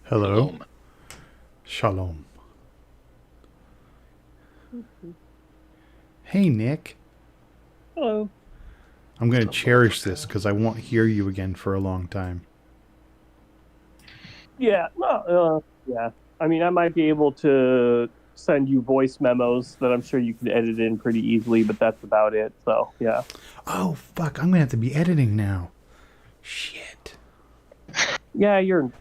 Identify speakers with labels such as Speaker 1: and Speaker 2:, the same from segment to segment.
Speaker 1: Hello.
Speaker 2: Shalom.
Speaker 1: Shalom. Hey, Nick.
Speaker 3: Hello.
Speaker 1: I'm going to cherish this because I won't hear you again for a long time.
Speaker 3: Yeah, yeah. I mean, I might be able to send you voice memos that I'm sure you can edit in pretty easily, but that's about it. So, yeah.
Speaker 1: Oh, fuck. I'm going to have to be editing now. Shit.
Speaker 3: Yeah, you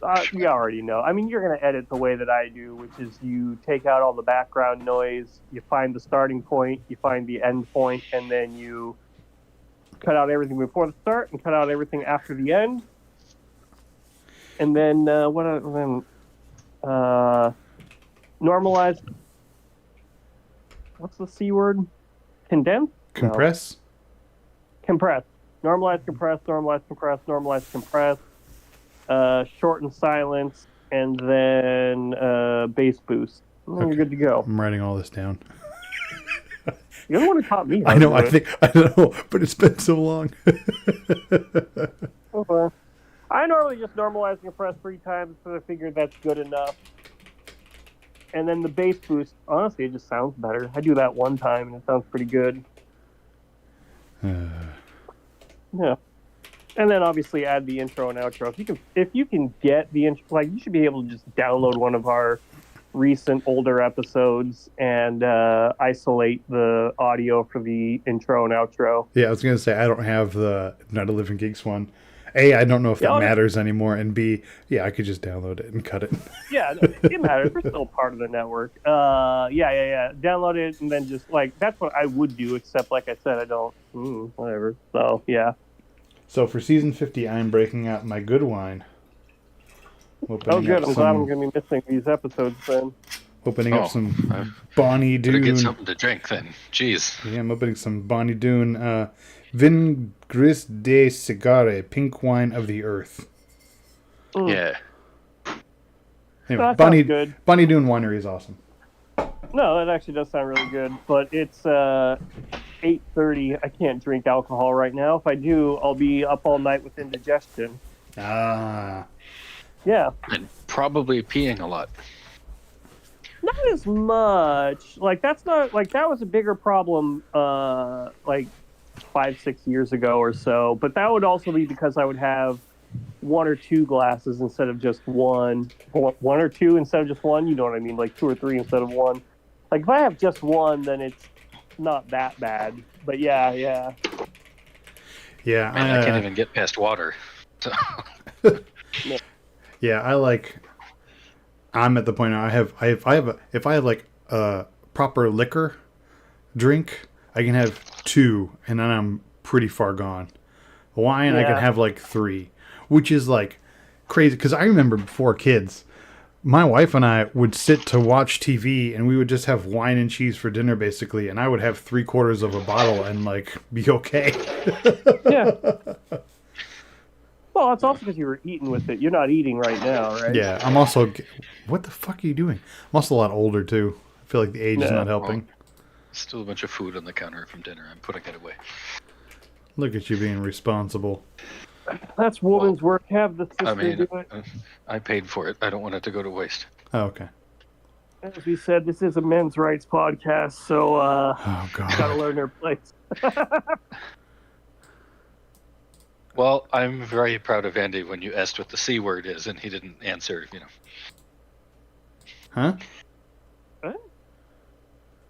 Speaker 3: already know. I mean, you're going to edit the way that I do, which is you take out all the background noise, you find the starting point, you find the end point, and then you cut out everything before the start and cut out everything after the end. And then normalized. What's the C word? Condense? No.
Speaker 1: Compress?
Speaker 3: Compress. Normalize, compress, normalize, compress, normalize, compress. Shorten silence, and then bass boost. And then you're good to go.
Speaker 1: I'm writing all this down.
Speaker 3: You're the one who taught me how
Speaker 1: I know,
Speaker 3: to do it.
Speaker 1: I know, but it's been so long.
Speaker 3: Okay. I normally just normalize and compress 3 times, so I figured that's good enough. And then the bass boost, honestly, it just sounds better. I do that 1 time, and it sounds pretty good. Yeah. And then obviously add the intro and outro. If you can get the intro, like, you should be able to just download one of our recent older episodes and isolate the audio for the intro and outro.
Speaker 1: Yeah, I was going to say, I don't have the Night of Living Geeks one. A, I don't know if that matters anymore. And B, yeah, I could just download it and cut it.
Speaker 3: Yeah, it matters. We're still part of the network. Yeah. Download it and then just, like, that's what I would do, except, like I said, I don't. Whatever. So, yeah.
Speaker 1: So for season 50, I'm breaking out my good wine.
Speaker 3: Oh, good. I'm glad I'm going to be missing these episodes then.
Speaker 1: Opening up some Bonnie Doon.
Speaker 2: Better get something to drink then. Jeez.
Speaker 1: Yeah, I'm opening some Bonnie Doon Vin Gris de Cigare, pink wine of the earth.
Speaker 2: Yeah.
Speaker 1: Anyway,
Speaker 3: good.
Speaker 1: Bonnie Doon Winery is awesome.
Speaker 3: No, that actually does sound really good, but it's 8:30. I can't drink alcohol right now. If I do, I'll be up all night with indigestion.
Speaker 1: Ah.
Speaker 3: Yeah.
Speaker 2: And probably peeing a lot.
Speaker 3: Not as much. Like, that's not, like, that was a bigger problem, like 5-6 years ago or so. But that would also be because I would have 1 or 2 glasses instead of just one. 1 or 2 instead of just one. You know what I mean? Like 2 or 3 instead of 1. Like, if I have just one, then it's not that bad. But yeah.
Speaker 1: Yeah.
Speaker 2: Man, I can't even get past water. So.
Speaker 1: Yeah, I'm at the point now if I have like a proper liquor drink, I can have 2 and then I'm pretty far gone. Wine, I can have like 3, which is like crazy. Because I remember before kids, my wife and I would sit to watch TV and we would just have wine and cheese for dinner basically, and I would have 3/4 of a bottle and like be okay.
Speaker 3: Yeah. Well, it's also because you were eating with it. You're not eating right now, right?
Speaker 1: Yeah, I'm also... What the fuck are you doing? I'm also a lot older, too. I feel like the age is not helping.
Speaker 2: Well, still a bunch of food on the counter from dinner. I'm putting it away.
Speaker 1: Look at you being responsible.
Speaker 3: That's woman's work. Have the sister do it.
Speaker 2: I paid for it. I don't want it to go to waste.
Speaker 1: Oh, okay.
Speaker 3: As we said, this is a men's rights podcast, so
Speaker 1: oh, God.
Speaker 3: gotta learn their place.
Speaker 2: Well, I'm very proud of Andy when you asked what the C word is and he didn't answer,
Speaker 1: Huh?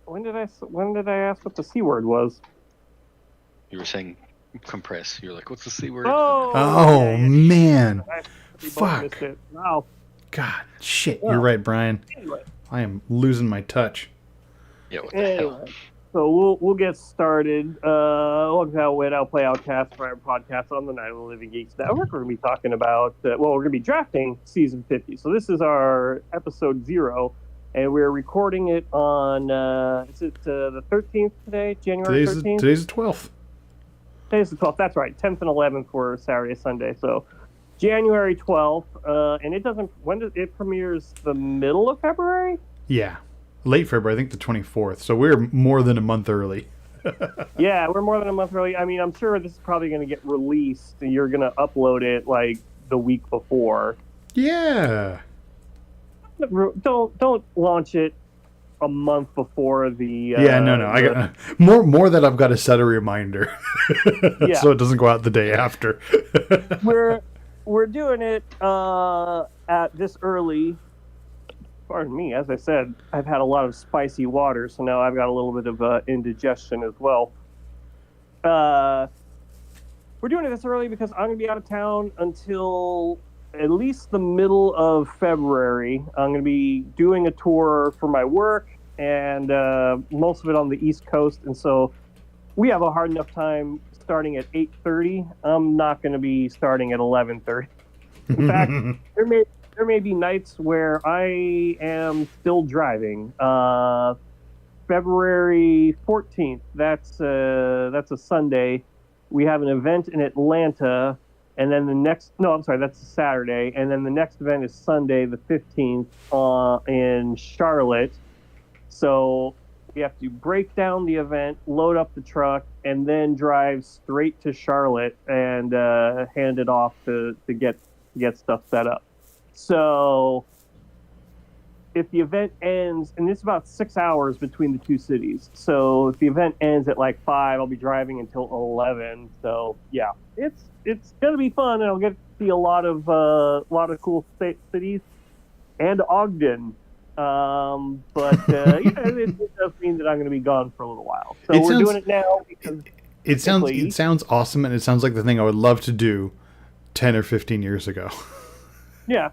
Speaker 3: When did I ask what the C word was?
Speaker 2: You were saying compress. You're like, what's the C word?
Speaker 1: Oh, man. Fuck.
Speaker 3: Wow.
Speaker 1: God, shit. You're right, Brian.
Speaker 3: Anyway.
Speaker 1: I am losing my touch.
Speaker 2: Yeah, what the hell?
Speaker 3: So we'll get started. Welcome to I'll Play Outcast for our podcast on the Night of the Living Geeks Network. We're going to be talking about, we're going to be drafting season 50. So this is our episode 0, and we're recording it on, is it the 13th today? January 13th?
Speaker 1: Today's the 12th.
Speaker 3: Today's the 12th. That's right. 10th and 11th for Saturday, Sunday. So January 12th, and it premieres the middle of February?
Speaker 1: Yeah. Late February, I think the 24th. So we're more than a month early.
Speaker 3: Yeah, we're more than a month early. I mean, I'm sure this is probably going to get released. You're going to upload it like the week before.
Speaker 1: Yeah.
Speaker 3: Don't launch it a month before
Speaker 1: Yeah, no. I got more that I've got to set a reminder
Speaker 3: yeah.
Speaker 1: so it doesn't go out the day after.
Speaker 3: we're we're doing it at this early. Pardon me. As I said, I've had a lot of spicy water, so now I've got a little bit of indigestion as well. Uh, we're doing it this early because I'm going to be out of town until at least the middle of February. I'm going to be doing a tour for my work, and most of it on the East Coast, and so we have a hard enough time starting at 8:30. I'm not going to be starting at 11:30. In fact, there may be nights where I am still driving. February 14th. That's a Sunday. We have an event in Atlanta, and then the next. No, I'm sorry, that's a Saturday, and then the next event is Sunday, the 15th, in Charlotte. So we have to break down the event, load up the truck, and then drive straight to Charlotte and hand it off to get stuff set up. So if the event ends, and it's about 6 hours between the two cities. So if the event ends at like 5, I'll be driving until 11. So yeah, it's gonna be fun, and I'll get to see a lot of cool cities and Ogden. But yeah, it does mean that I'm going to be gone for a little while. So we're doing it now because
Speaker 1: it sounds awesome, and it sounds like the thing I would love to do 10 or 15 years ago.
Speaker 3: Yeah.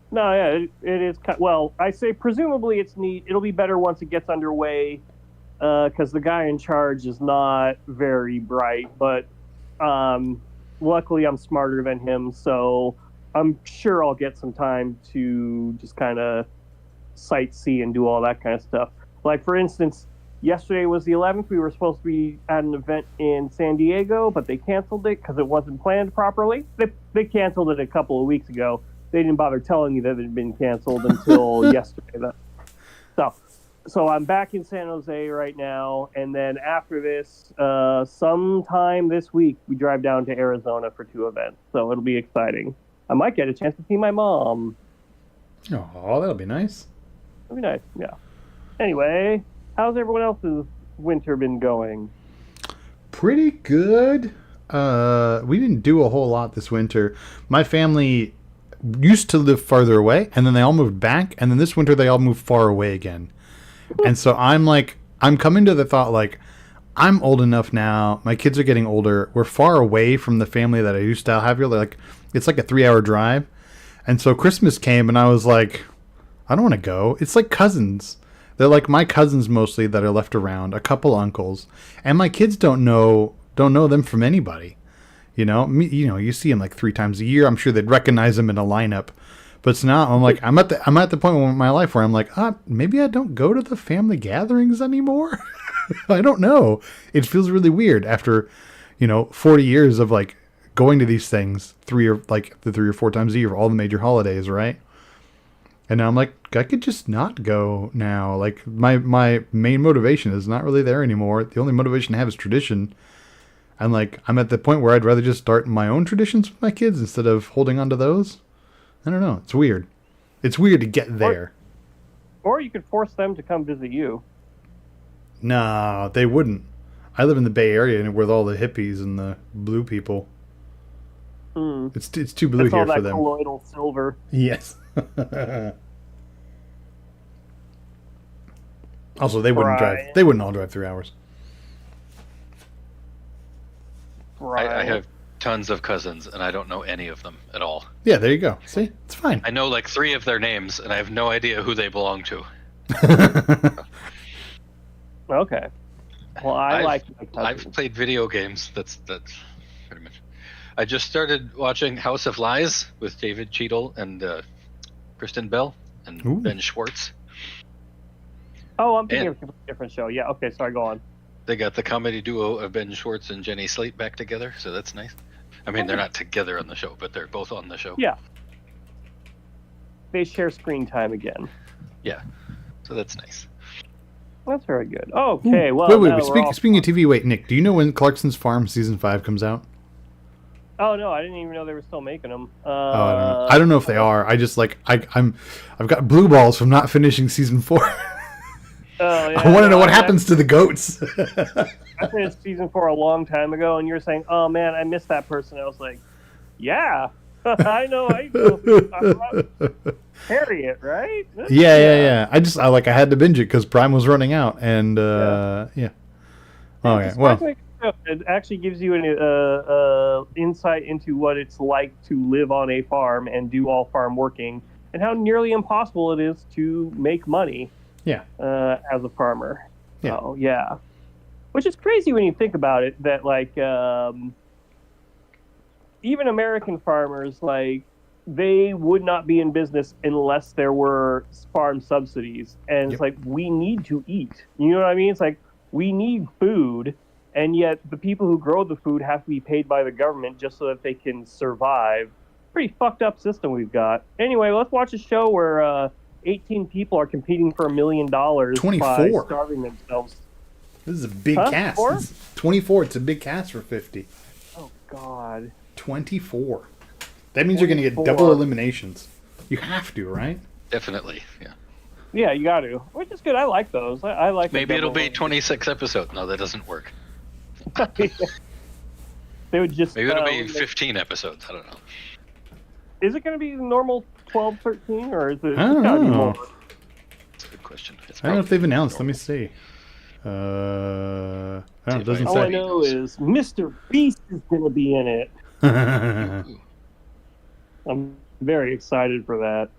Speaker 3: No, yeah, it is. Well, I say presumably it's neat. It'll be better once it gets underway, because the guy in charge is not very bright. But luckily, I'm smarter than him, so I'm sure I'll get some time to just kind of sightsee and do all that kind of stuff. Like, for instance, yesterday was the 11th. We were supposed to be at an event in San Diego, but they canceled it because it wasn't planned properly. They canceled it a couple of weeks ago. They didn't bother telling me that it had been canceled until yesterday. So I'm back in San Jose right now, and then after this, sometime this week, we drive down to Arizona for 2 events. So it'll be exciting. I might get a chance to see my mom.
Speaker 1: Oh, that'll be nice.
Speaker 3: That'd be nice, yeah. Anyway, how's everyone else's winter been going?
Speaker 1: Pretty good. We didn't do a whole lot this winter. My family used to live farther away, and then they all moved back, and then this winter they all moved far away again. And so I'm coming to the thought, like, I'm old enough now. My kids are getting older. We're far away from the family that I used to have here. Like, it's like a 3-hour drive. And so Christmas came, and I was like, I don't want to go. It's like cousins. They're like my cousins mostly that are left around, a couple uncles, and my kids don't know them from anybody. You see them like 3 times a year. I'm sure they'd recognize them in a lineup. But it's not. I'm like, I'm at the point in my life where I'm like, maybe I don't go to the family gatherings anymore. I don't know. It feels really weird after, 40 years of like going to these things 3 or 4 times a year for all the major holidays, right? And now I'm like, I could just not go now. Like, my main motivation is not really there anymore. The only motivation I have is tradition. And like, I'm at the point where I'd rather just start my own traditions with my kids instead of holding on to those. I don't know. It's weird. It's weird to get there.
Speaker 3: Or you could force them to come visit you.
Speaker 1: No, they wouldn't. I live in the Bay Area with all the hippies and the blue people. It's too blue here for them.
Speaker 3: Colloidal silver.
Speaker 1: Yes. Also, they wouldn't drive. They wouldn't all drive 3 hours.
Speaker 2: I have tons of cousins, and I don't know any of them at all.
Speaker 1: Yeah, there you go. See, it's fine.
Speaker 2: I know like 3 of their names, and I have no idea who they belong to.
Speaker 3: Okay. Well,
Speaker 2: I've played video games. That's pretty much. I just started watching House of Lies with David Cheadle and Kristen Bell and Ben Schwartz.
Speaker 3: Oh, I'm thinking of a different show. Yeah. Okay. Sorry. Go on.
Speaker 2: They got the comedy duo of Ben Schwartz and Jenny Slate back together, so that's nice. I mean, they're not together on the show, but they're both on the show.
Speaker 3: Yeah. They share screen time again.
Speaker 2: Yeah. So that's nice.
Speaker 3: That's very good. Okay. Well,
Speaker 1: wait. Speaking of TV, wait, Nick, do you know when Clarkson's Farm season 5 comes out?
Speaker 3: Oh no, I didn't even know they were still making them.
Speaker 1: Oh, I don't know. I don't know if they are. I just like I've got blue balls from not finishing season 4.
Speaker 3: Oh yeah,
Speaker 1: I want to know what
Speaker 3: I
Speaker 1: happens to the goats.
Speaker 3: I finished season 4 a long time ago, and you're saying, "Oh man, I missed that person." I was like, "Yeah, I know who you're talking about. Harriet, right?"
Speaker 1: Yeah. I had to binge it because Prime was running out, and yeah.
Speaker 3: It's
Speaker 1: Okay,
Speaker 3: a
Speaker 1: well,
Speaker 3: surprisingly good show. It actually gives you an insight into what it's like to live on a farm and do all farm working, and how nearly impossible it is to make money
Speaker 1: yeah,
Speaker 3: as a farmer.
Speaker 1: Yeah.
Speaker 3: Oh yeah, which is crazy when you think about it. That like even American farmers, like they would not be in business unless there were farm subsidies. And it's
Speaker 1: Yep.
Speaker 3: like we need to eat. You know what I mean? It's like we need food, and yet the people who grow the food have to be paid by the government just so that they can survive. Pretty fucked up system we've got. Anyway, let's watch a show where 18 people are competing for $1 million by
Speaker 1: 24.
Speaker 3: starving themselves.
Speaker 1: This is a big
Speaker 3: Huh?
Speaker 1: cast.
Speaker 3: 4?
Speaker 1: It's 24. It's a big cast for 50.
Speaker 3: Oh God.
Speaker 1: 24. That means you're going to get
Speaker 3: 24.
Speaker 1: double eliminations. You have to, right?
Speaker 2: Definitely, yeah.
Speaker 3: Yeah, you got to. Which is good. I like those. I like.
Speaker 2: Maybe
Speaker 3: the
Speaker 2: it'll be
Speaker 3: double-
Speaker 2: 26 episodes. No, that doesn't work.
Speaker 3: They would just.
Speaker 2: Maybe it'll be 15 episodes. I don't know.
Speaker 3: Is it going to be the normal 12, 13, or is it?
Speaker 1: I don't
Speaker 3: it's gotta be
Speaker 1: know.
Speaker 3: more?
Speaker 2: That's a good question. It's
Speaker 1: I don't know if they've
Speaker 2: probably
Speaker 1: announced. Let me
Speaker 2: normal.
Speaker 1: see. I don't know. It doesn't
Speaker 3: All I
Speaker 1: say.
Speaker 3: know is Mr. Beast is going to be in it.
Speaker 2: Ooh.
Speaker 3: I'm very excited for that.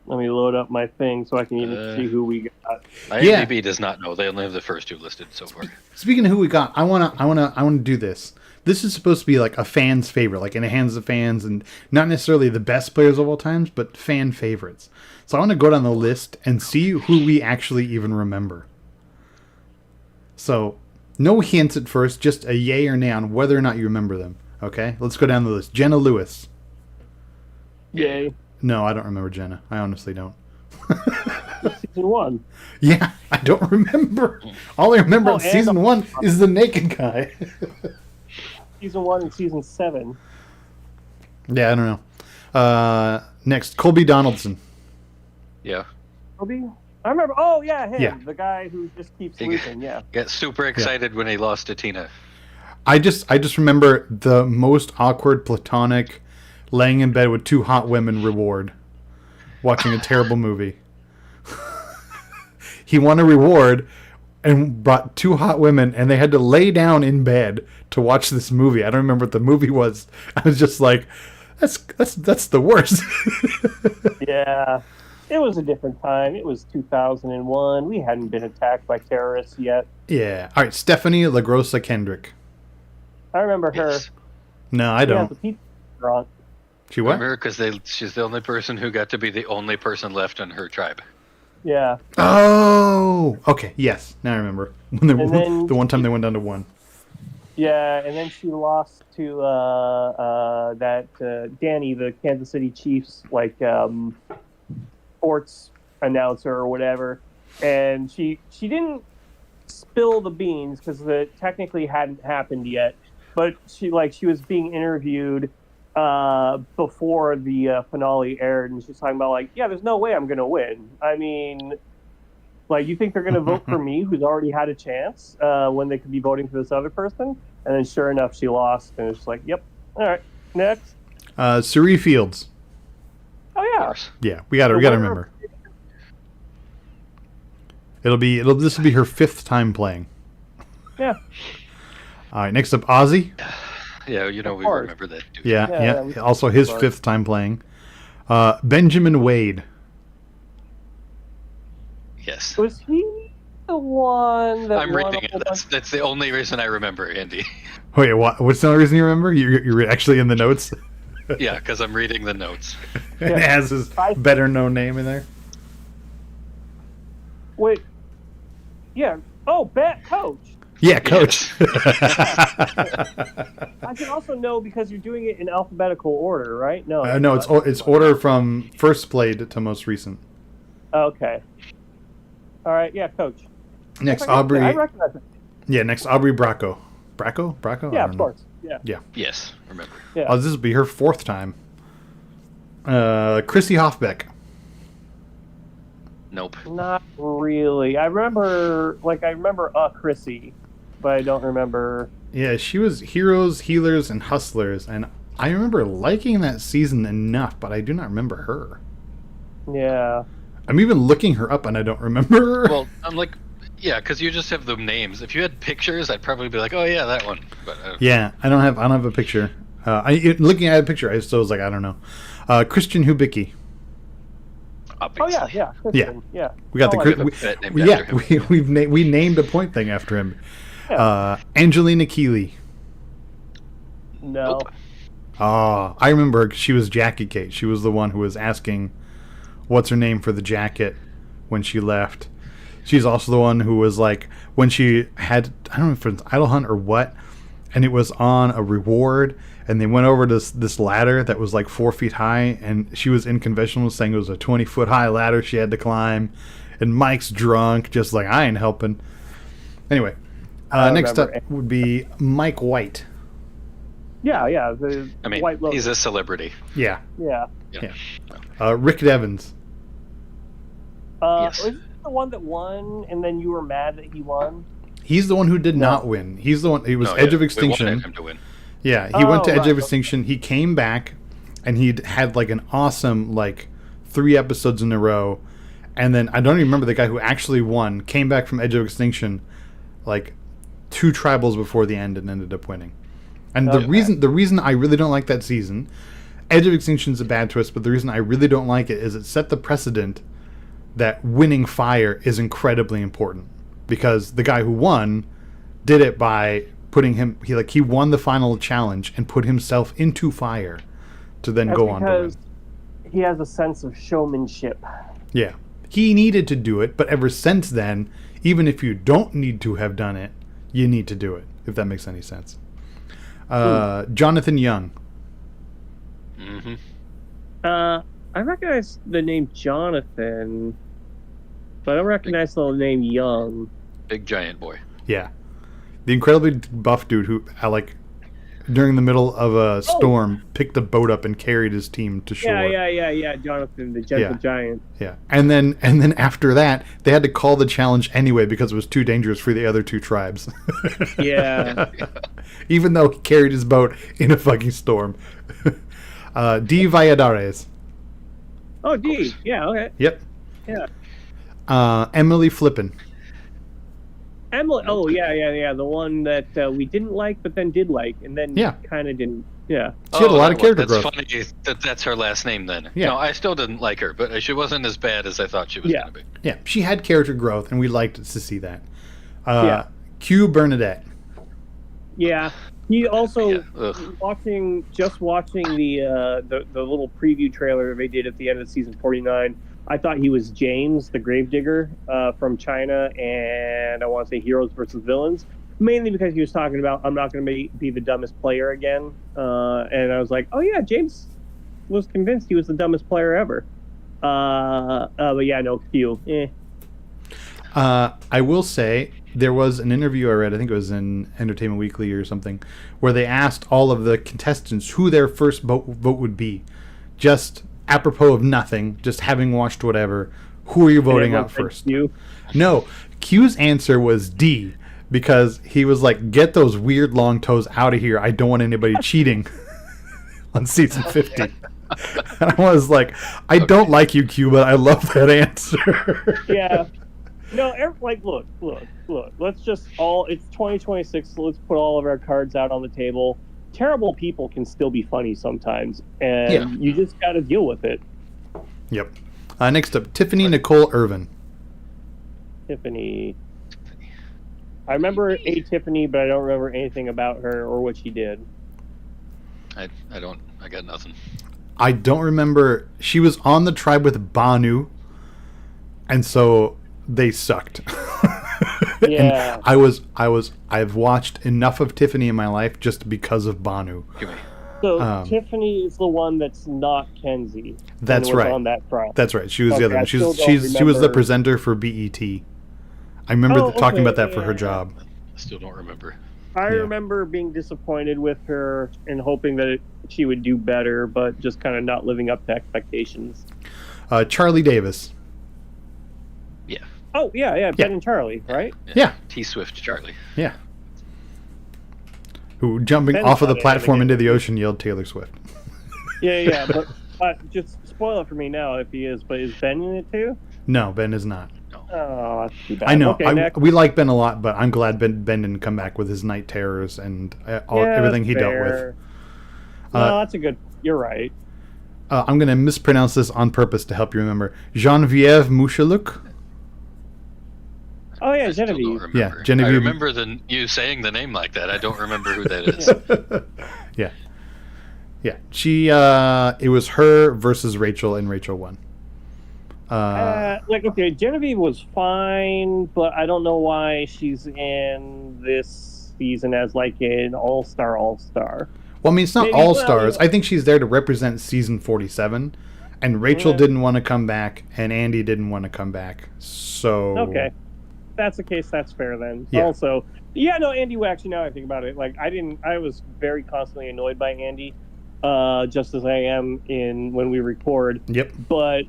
Speaker 3: Let me load up my thing so I can even see who we got.
Speaker 2: IMDb does not know. They only have the first 2 listed so far.
Speaker 1: Speaking of who we got, I wanna do this. This is supposed to be like a fan's favorite, like in the hands of fans, and not necessarily the best players of all times, but fan favorites. So I want to go down the list and see who we actually even remember. So, no hints at first, just a yay or nay on whether or not you remember them. Okay, let's go down the list. Jenna Lewis.
Speaker 3: Yay.
Speaker 1: No, I don't remember Jenna. I honestly don't.
Speaker 3: Season 1.
Speaker 1: Yeah, I don't remember. All I remember in season 1 is the naked guy.
Speaker 3: Season 1 and season 7.
Speaker 1: Yeah, I don't know. Next, Colby Donaldson.
Speaker 2: Yeah.
Speaker 3: Kobe? I remember. Oh, yeah, him.
Speaker 1: Yeah.
Speaker 3: The guy who just keeps
Speaker 2: He-
Speaker 3: losing. Yeah.
Speaker 2: Get super excited when he lost to Tina.
Speaker 1: I just remember the most awkward platonic laying in bed with 2 hot women reward. Watching a terrible movie. He won a reward and brought 2 hot women, and they had to lay down in bed to watch this movie. I don't remember what the movie was. I was just like, that's the worst.
Speaker 3: Yeah. It was a different time. It was 2001. We hadn't been attacked by terrorists yet.
Speaker 1: Yeah. All right, Stephanie LaGrossa Kendrick.
Speaker 3: I remember her.
Speaker 2: Yes.
Speaker 1: No, I
Speaker 3: Yeah,
Speaker 1: don't.
Speaker 3: the pizza restaurant.
Speaker 1: She what?
Speaker 2: Remember, because she's the only person who got to be the only person left in her tribe.
Speaker 3: Yeah.
Speaker 1: Oh, okay. Yes, now I remember. When
Speaker 3: And then-
Speaker 1: the one time they went down to 1.
Speaker 3: Yeah, and then she lost to Danny, the Kansas City Chiefs, sports announcer or whatever, and she didn't spill the beans because it technically hadn't happened yet, but she was being interviewed before the finale aired, and she's talking about yeah, there's no way I'm gonna win. I mean, you think they're gonna vote for me, who's already had a chance, when they could be voting for this other person? And then sure enough, she lost, and it's just like, yep, all right, next.
Speaker 1: Suri Fields.
Speaker 3: Oh
Speaker 2: Of
Speaker 3: yeah,
Speaker 2: course.
Speaker 1: Yeah, we gotta remember. This will be her 5th time playing.
Speaker 3: yeah.
Speaker 1: All right, next up, Ozzy.
Speaker 2: Yeah, we
Speaker 3: course.
Speaker 2: remember that dude.
Speaker 1: Yeah,
Speaker 3: Yeah,
Speaker 1: yeah.
Speaker 3: we-
Speaker 1: Also his 5th time playing. Benjamin Wade.
Speaker 2: Yes.
Speaker 3: Was he the one that
Speaker 2: I'm
Speaker 3: won
Speaker 2: reading
Speaker 3: a
Speaker 2: it. That's the only reason I remember, Andy.
Speaker 1: Wait, what? What's the only reason you remember? You're actually in the notes.
Speaker 2: Yeah, because I'm reading the notes.
Speaker 1: And it has his better known name in there.
Speaker 3: Wait, yeah. Oh, bet coach.
Speaker 1: Yeah, coach.
Speaker 3: I can also know because you're doing it in alphabetical order, right? No.
Speaker 1: No, it's order from first played to most recent.
Speaker 3: Okay. All right. Yeah, coach.
Speaker 1: Next,
Speaker 3: I
Speaker 1: Aubrey.
Speaker 3: recognize it.
Speaker 1: Yeah, next Aubrey Bracco. Bracco? I
Speaker 3: Yeah,
Speaker 1: don't
Speaker 3: of
Speaker 1: know.
Speaker 3: course. Yeah.
Speaker 1: Yeah.
Speaker 2: Yes, remember.
Speaker 3: Yeah.
Speaker 1: Oh, this will be her 4th time. Chrissy Hoffbeck.
Speaker 2: Nope.
Speaker 3: Not really. I remember Chrissy, but I don't remember.
Speaker 1: Yeah, she was Heroes, Healers, and Hustlers, and I remember liking that season enough, but I do not remember her.
Speaker 3: Yeah.
Speaker 1: I'm even looking her up, and I don't remember her.
Speaker 2: Well, I'm like, yeah, because you just have the names. If you had pictures, I'd probably be like, oh yeah, that one. But
Speaker 1: Yeah, I don't have a picture. Looking at a picture, I still was like, I don't know. Christian Hubicki.
Speaker 3: Oh yeah. Kristen, yeah.
Speaker 1: We got
Speaker 3: Oh,
Speaker 1: the
Speaker 2: a pet named after him.
Speaker 1: we named a point thing after him.
Speaker 3: Yeah.
Speaker 1: Angelina Keeley.
Speaker 3: No.
Speaker 2: Nope.
Speaker 1: I remember she was Jackie Kate. She was the one who was asking what's her name for the jacket when she left. She's also the one who was like, when she had, I don't know if it's Idle Hunt or what, and it was on a reward, and they went over this ladder that was like 4 feet high, and she was in confessional saying it was a 20-foot high ladder she had to climb, and Mike's drunk, just like, I ain't helping. Anyway, next up would be Mike White.
Speaker 3: Yeah.
Speaker 2: I mean,
Speaker 3: White Lotus.
Speaker 2: he's a celebrity.
Speaker 1: Yeah.
Speaker 3: Yeah.
Speaker 1: Rick Evans.
Speaker 2: Yes.
Speaker 3: Was it the one that won, and then you were mad that he won?
Speaker 1: He's the one who did not win. He's the one. He was Edge of Extinction.
Speaker 2: We wanted him to win.
Speaker 1: Yeah, he went to Edge of
Speaker 3: right.
Speaker 1: Extinction. He came back, and he'd had like an awesome 3 episodes in a row, and then I don't even remember the guy who actually won. Came back from Edge of Extinction, like 2 tribals before the end, and ended up winning. And the reason I really don't like that season, Edge of Extinction is a bad twist, but the reason I really don't like it is it set the precedent that winning fire is incredibly important, because the guy who won did it by putting him he won the final challenge and put himself into fire to then go on to win.
Speaker 3: Because he has a sense of showmanship.
Speaker 1: Yeah. He needed to do it, but ever since then, even if you don't need to have done it, you need to do it, if that makes any sense. Jonathan Young.
Speaker 2: Mm-hmm.
Speaker 3: I recognize the name Jonathan, but I don't recognize the name Young.
Speaker 2: Big giant boy.
Speaker 1: Yeah. The incredibly buff dude who, during the middle of a storm, picked a boat up and carried his team to shore.
Speaker 3: Yeah. Jonathan, the gentle giant.
Speaker 1: Yeah. And then after that, they had to call the challenge anyway because it was too dangerous for the other 2 tribes.
Speaker 3: Yeah.
Speaker 1: Even though he carried his boat in a fucking storm. D. Valladares.
Speaker 3: Oh, D. Yeah, okay.
Speaker 1: Yep.
Speaker 3: Yeah.
Speaker 1: Emily Flippin.
Speaker 3: Emily. Oh, yeah. The one that we didn't like, but then did like, and then kind of didn't. Yeah.
Speaker 1: She had a lot of character growth.
Speaker 2: That's funny that's her last name then.
Speaker 1: Yeah.
Speaker 2: No, I still didn't like her, but she wasn't as bad as I thought she was going to be.
Speaker 1: Yeah, she had character growth, and we liked to see that. Q Bernadette.
Speaker 3: Yeah. He also watching the little preview trailer they did at the end of season 49. I thought he was James, the Gravedigger from China, and I want to say Heroes versus Villains, mainly because he was talking about I'm not going to be the dumbest player again, and I was like, oh yeah, James was convinced he was the dumbest player ever. But yeah, no, Q.
Speaker 1: I will say there was an interview I read, I think it was in Entertainment Weekly or something, where they asked all of the contestants who their first vote would be. Just apropos of nothing, just having watched whatever, who are you voting out first?
Speaker 3: Q?
Speaker 1: No, Q's answer was D, because he was like, get those weird long toes out of here. I don't want anybody cheating on season 50. And I was like, I don't like you, Q, but I love that answer.
Speaker 3: Yeah. No, look. Let's just it's 2026, so let's put all of our cards out on the table. Terrible people can still be funny sometimes, and you just got to deal with it.
Speaker 1: Yep. Next up, Tiffany Nicole Irvin.
Speaker 3: Tiffany. I remember Tiffany, but I don't remember anything about her or what she did.
Speaker 2: I got nothing.
Speaker 1: I don't remember. She was on the tribe with Banu, and so they sucked.
Speaker 3: Yeah.
Speaker 1: I've watched enough of Tiffany in my life just because of Banu.
Speaker 3: So Tiffany is the one that's not Kenzie.
Speaker 1: That's right.
Speaker 3: On that trial.
Speaker 1: That's right. She was the other one. She was the presenter for BET. I remember talking about that for her job.
Speaker 2: I still don't remember.
Speaker 3: I
Speaker 1: Yeah.
Speaker 3: remember being disappointed with her and hoping that she would do better, but just kind of not living up to expectations.
Speaker 1: Charlie Davis.
Speaker 2: Yeah.
Speaker 3: Oh yeah, Ben
Speaker 1: Yeah.
Speaker 3: and Charlie, right?
Speaker 1: Yeah.
Speaker 2: T Swift Charlie.
Speaker 1: Yeah. Who jumping
Speaker 3: Ben's
Speaker 1: off of the
Speaker 3: not in it
Speaker 1: platform
Speaker 3: again.
Speaker 1: into the ocean yelled Taylor Swift.
Speaker 3: Yeah, but just spoil it for me now if he is. But is Ben in it too?
Speaker 1: No, Ben is not.
Speaker 3: Oh, that's too bad.
Speaker 1: I know.
Speaker 3: Okay, next.
Speaker 1: We like Ben a lot, but I'm glad Ben didn't come back with his night terrors and everything he dealt with.
Speaker 3: No, that's a good. You're right.
Speaker 1: I'm going to mispronounce this on purpose to help you remember. Genevieve Mouchaluk.
Speaker 3: Oh yeah,
Speaker 2: I still don't
Speaker 3: Genevieve.
Speaker 2: remember.
Speaker 1: Yeah, Genevieve.
Speaker 2: I remember you saying the name like that. I don't remember who that is.
Speaker 1: Yeah. Yeah. She, it was her versus Rachel, and Rachel won.
Speaker 3: Okay, Genevieve was fine, but I don't know why she's in this season as like an all-star.
Speaker 1: Well, I mean, it's not
Speaker 3: Maybe-
Speaker 1: all
Speaker 3: well,
Speaker 1: stars. I think she's there to represent season 47, and Rachel
Speaker 3: Yeah.
Speaker 1: didn't want to come back, and Andy didn't want to come back. So
Speaker 3: Okay, that's the case. That's fair then.
Speaker 1: Yeah.
Speaker 3: Also, no, Andy. Actually, now I think about it, like I was very constantly annoyed by Andy, just as I am when we record.
Speaker 1: Yep.
Speaker 3: But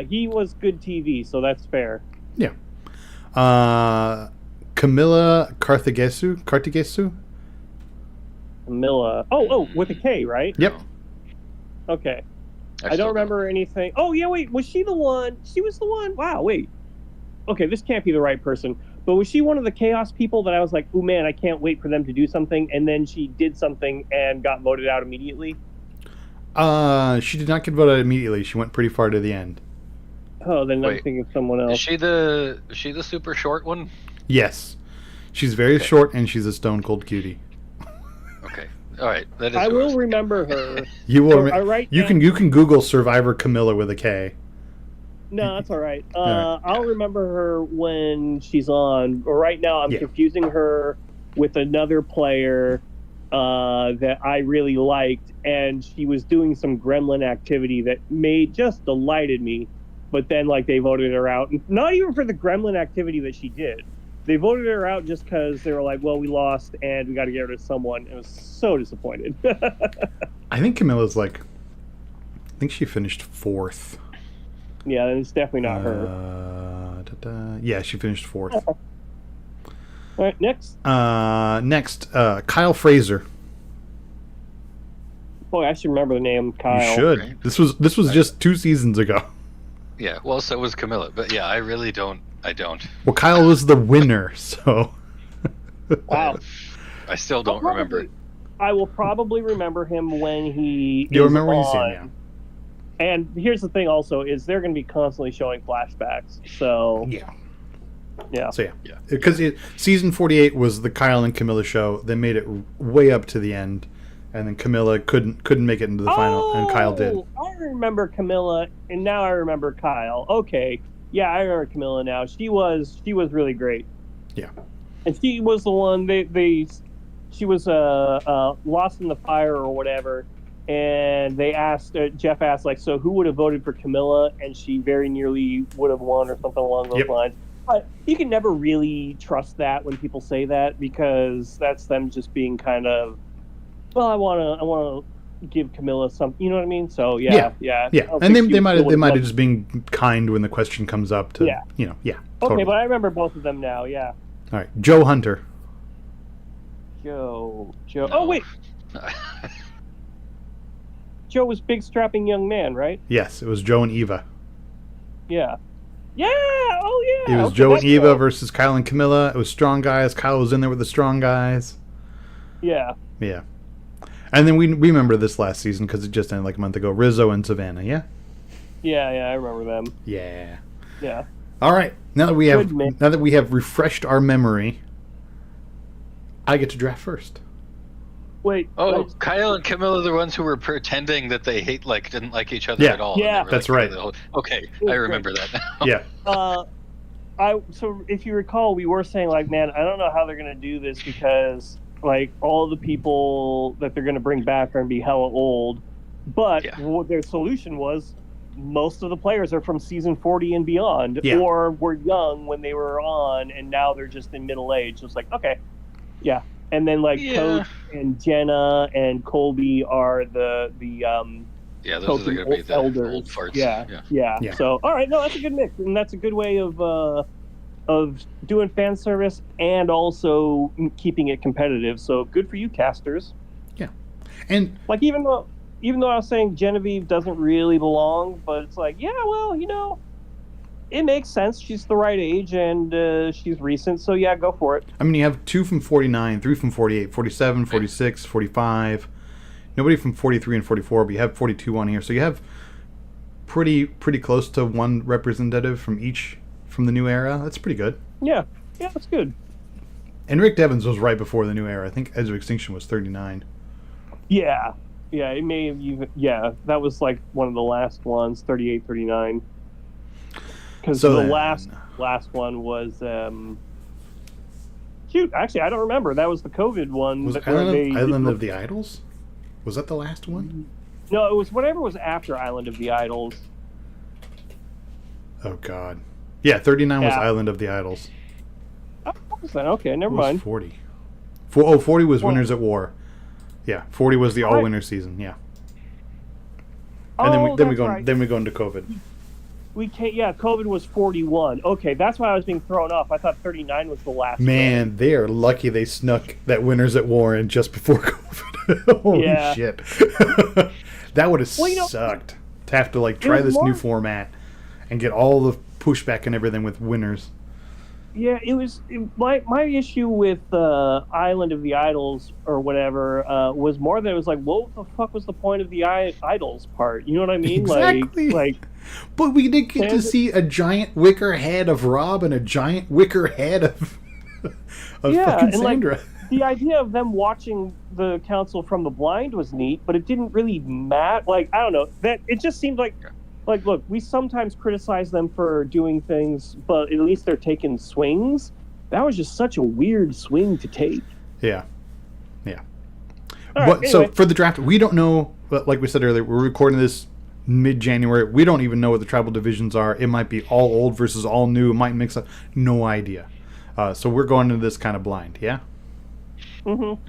Speaker 3: he was good TV, so that's fair.
Speaker 1: Yeah. Camilla Cartigesu.
Speaker 3: Camilla. Oh, with a K, right?
Speaker 1: Yep.
Speaker 3: Okay. I
Speaker 2: still
Speaker 3: don't remember anything. Oh yeah, wait. Was she the one? She was the one. Wow. Wait. Okay, this can't be the right person. But was she one of the chaos people that I was like, oh man, I can't wait for them to do something, and then she did something and got voted out immediately?
Speaker 1: She did not get voted out immediately. She went pretty far to the end.
Speaker 3: Oh, then I'm
Speaker 2: Wait.
Speaker 3: thinking of someone
Speaker 2: Is
Speaker 3: else.
Speaker 2: she the super short one?
Speaker 1: Yes. She's very short, and she's a stone cold cutie.
Speaker 2: Okay. All right. That is.
Speaker 3: I
Speaker 2: who
Speaker 3: will
Speaker 2: was-
Speaker 3: remember her.
Speaker 1: You will.
Speaker 3: So, right
Speaker 1: You
Speaker 3: now-
Speaker 1: can Google Survivor Camilla with a K.
Speaker 3: No, that's all right.
Speaker 1: right.
Speaker 3: I'll remember her when she's on. Right now, I'm
Speaker 1: Yeah.
Speaker 3: confusing her with another player that I really liked, and she was doing some gremlin activity that just delighted me. But then, like, they voted her out. Not even for the gremlin activity that she did. They voted her out just because they were like, well, we lost, and we got to get rid of someone. I was so disappointed.
Speaker 1: I think Camilla's like. I think she finished 4th.
Speaker 3: Yeah, it's definitely not her.
Speaker 1: Yeah, she finished 4th.
Speaker 3: All right, next.
Speaker 1: Next, Kyle Fraser.
Speaker 3: Boy, I should remember the name Kyle.
Speaker 1: You should.
Speaker 2: Right.
Speaker 1: This was just 2 seasons ago.
Speaker 2: Yeah. Well, so was Camilla, but yeah, I really don't. I don't.
Speaker 1: Well, Kyle was the winner, so.
Speaker 3: Wow.
Speaker 2: I still don't remember.
Speaker 3: I will probably remember him when he.
Speaker 1: You'll
Speaker 3: is
Speaker 1: remember when you see him,
Speaker 3: on.
Speaker 1: yeah.
Speaker 3: And here's the thing, also, is they're going to be constantly showing flashbacks. So
Speaker 1: Yeah.
Speaker 3: yeah,
Speaker 1: So yeah,
Speaker 2: Yeah.
Speaker 1: because season 48 was the Kyle and Camilla show. They made it way up to the end, and then Camilla couldn't make it into the final, and Kyle did.
Speaker 3: I remember Camilla, and now I remember Kyle. Okay, yeah, I remember Camilla now. She was really great.
Speaker 1: Yeah.
Speaker 3: And she was the one she was lost in the fire or whatever. And they asked, Jeff asked, like, so who would have voted for Camilla? And she very nearly would have won, or something along those
Speaker 1: Yep.
Speaker 3: lines. But you can never really trust that when people say that, because that's them just being kind of, well, I want to give Camilla some, you know what I mean? So yeah.
Speaker 1: Yeah,
Speaker 3: I don't
Speaker 1: and
Speaker 3: think
Speaker 1: they
Speaker 3: she
Speaker 1: might
Speaker 3: would
Speaker 1: have
Speaker 3: won.
Speaker 1: just been kind when the question comes up to
Speaker 3: Yeah.
Speaker 1: yeah.
Speaker 3: Okay,
Speaker 1: Totally.
Speaker 3: but I remember both of them now. Yeah,
Speaker 1: All right, Joe Hunter.
Speaker 3: Joe.
Speaker 2: No.
Speaker 3: Oh wait, Joe was big strapping young man, right?
Speaker 1: Yes, it was Joe and Eva.
Speaker 3: Yeah. Yeah. Oh yeah.
Speaker 1: It was
Speaker 3: Okay,
Speaker 1: Joe and
Speaker 3: that's
Speaker 1: Eva
Speaker 3: Joe.
Speaker 1: versus Kyle and Camilla. It was strong guys. Kyle was in there with the strong guys.
Speaker 3: Yeah.
Speaker 1: Yeah. And then we remember this last season because it just ended like a month ago. Rizzo and Savannah. Yeah.
Speaker 3: Yeah. I remember them.
Speaker 1: Yeah.
Speaker 3: Yeah.
Speaker 1: All right. Now that
Speaker 3: Good man.
Speaker 1: we have refreshed our memory, I get to draft first.
Speaker 3: Wait.
Speaker 2: Oh,
Speaker 3: let's-
Speaker 2: Kyle and Camilla are the ones who were pretending that they didn't like each other
Speaker 1: Yeah.
Speaker 2: at all.
Speaker 3: Yeah.
Speaker 2: And they were,
Speaker 1: That's
Speaker 2: like,
Speaker 1: right.
Speaker 2: the whole- okay,
Speaker 3: Yeah,
Speaker 2: I remember that now.
Speaker 1: Yeah.
Speaker 3: So if you recall, we were saying, like, man, I don't know how they're gonna do this, because like all the people that they're gonna bring back are gonna be hella old. But
Speaker 2: Yeah.
Speaker 3: what their solution was, most of the players are from season 40 and beyond,
Speaker 1: Yeah.
Speaker 3: or were young when they were on, and now they're just in middle age. So it's like, okay, Yeah, and then like
Speaker 2: Yeah.
Speaker 3: Coach and Jenna and Colby are the
Speaker 2: Yeah, those are
Speaker 3: token
Speaker 2: going to be the old
Speaker 3: elders.
Speaker 2: farts.
Speaker 3: Yeah,
Speaker 2: Yeah.
Speaker 3: yeah.
Speaker 1: Yeah.
Speaker 3: So all right, no, that's a good mix, and that's a good way of doing fan service and also keeping it competitive. So good for you, casters.
Speaker 1: Yeah. And
Speaker 3: Like even though I was saying Genevieve doesn't really belong, but it's like yeah, well, it makes sense. She's the right age and she's recent, so yeah, go for it.
Speaker 1: I mean, you have 2 from 49, 3 from 48, 47, 46, 45. Nobody from 43 and 44, but you have 42 on here. So you have pretty close to one representative from each from the new era. That's pretty good.
Speaker 3: Yeah, yeah, that's good.
Speaker 1: And Rick Devens was right before the new era. I think Edge of Extinction was 39.
Speaker 3: Yeah, yeah, it may have even yeah, that was like one of the last ones, 38, 39. Because
Speaker 1: So
Speaker 3: the
Speaker 1: then-
Speaker 3: last one was shoot, actually I don't remember. That was the COVID one.
Speaker 1: Was
Speaker 3: where
Speaker 1: Island of the Idols? Was that the last one?
Speaker 3: No, it was whatever was after Island of the Idols.
Speaker 1: Oh God. Yeah, 39 was
Speaker 3: Yeah.
Speaker 1: Island of the Idols.
Speaker 3: Oh, what was that? Okay, never
Speaker 1: What was
Speaker 3: mind.
Speaker 1: 40? 40 was Winners at War. Yeah, 40 was the all winner season. Yeah. And then we
Speaker 3: that's
Speaker 1: go
Speaker 3: right.
Speaker 1: then we go into COVID.
Speaker 3: We can't. Yeah, COVID was 41. Okay, that's why I was being thrown off. I thought 39 was the last.
Speaker 1: Man, they are lucky they snuck that Winners at War in just before COVID. Holy
Speaker 3: Yeah.
Speaker 1: shit. That would have
Speaker 3: Well,
Speaker 1: sucked to have to like try
Speaker 3: was
Speaker 1: this
Speaker 3: more-
Speaker 1: new format and get all the pushback and everything with winners.
Speaker 3: Yeah, my issue with Island of the Idols or whatever was more that it was like, what the fuck was the point of the idols part? You know what I mean?
Speaker 1: Exactly.
Speaker 3: Like
Speaker 1: But we did get to
Speaker 3: Sand-
Speaker 1: see a giant wicker head of Rob and a giant wicker head of
Speaker 3: Yeah,
Speaker 1: fucking
Speaker 3: and, like,
Speaker 1: Sandra.
Speaker 3: the idea of them watching the council from the blind was neat, but it didn't really matter. Like I don't know, that it just seemed like look, we sometimes criticize them for doing things, but at least they're taking swings. That was just such a weird swing to take.
Speaker 1: Yeah.
Speaker 3: All
Speaker 1: But
Speaker 3: right,
Speaker 1: so
Speaker 3: anyway.
Speaker 1: for the draft, we don't know. But like we said earlier, we're recording this mid-January. We don't even know what the tribal divisions are. It might be all old versus all new. It might mix up. No idea. So we're going into this kind of blind. Yeah.
Speaker 3: Mm-hmm.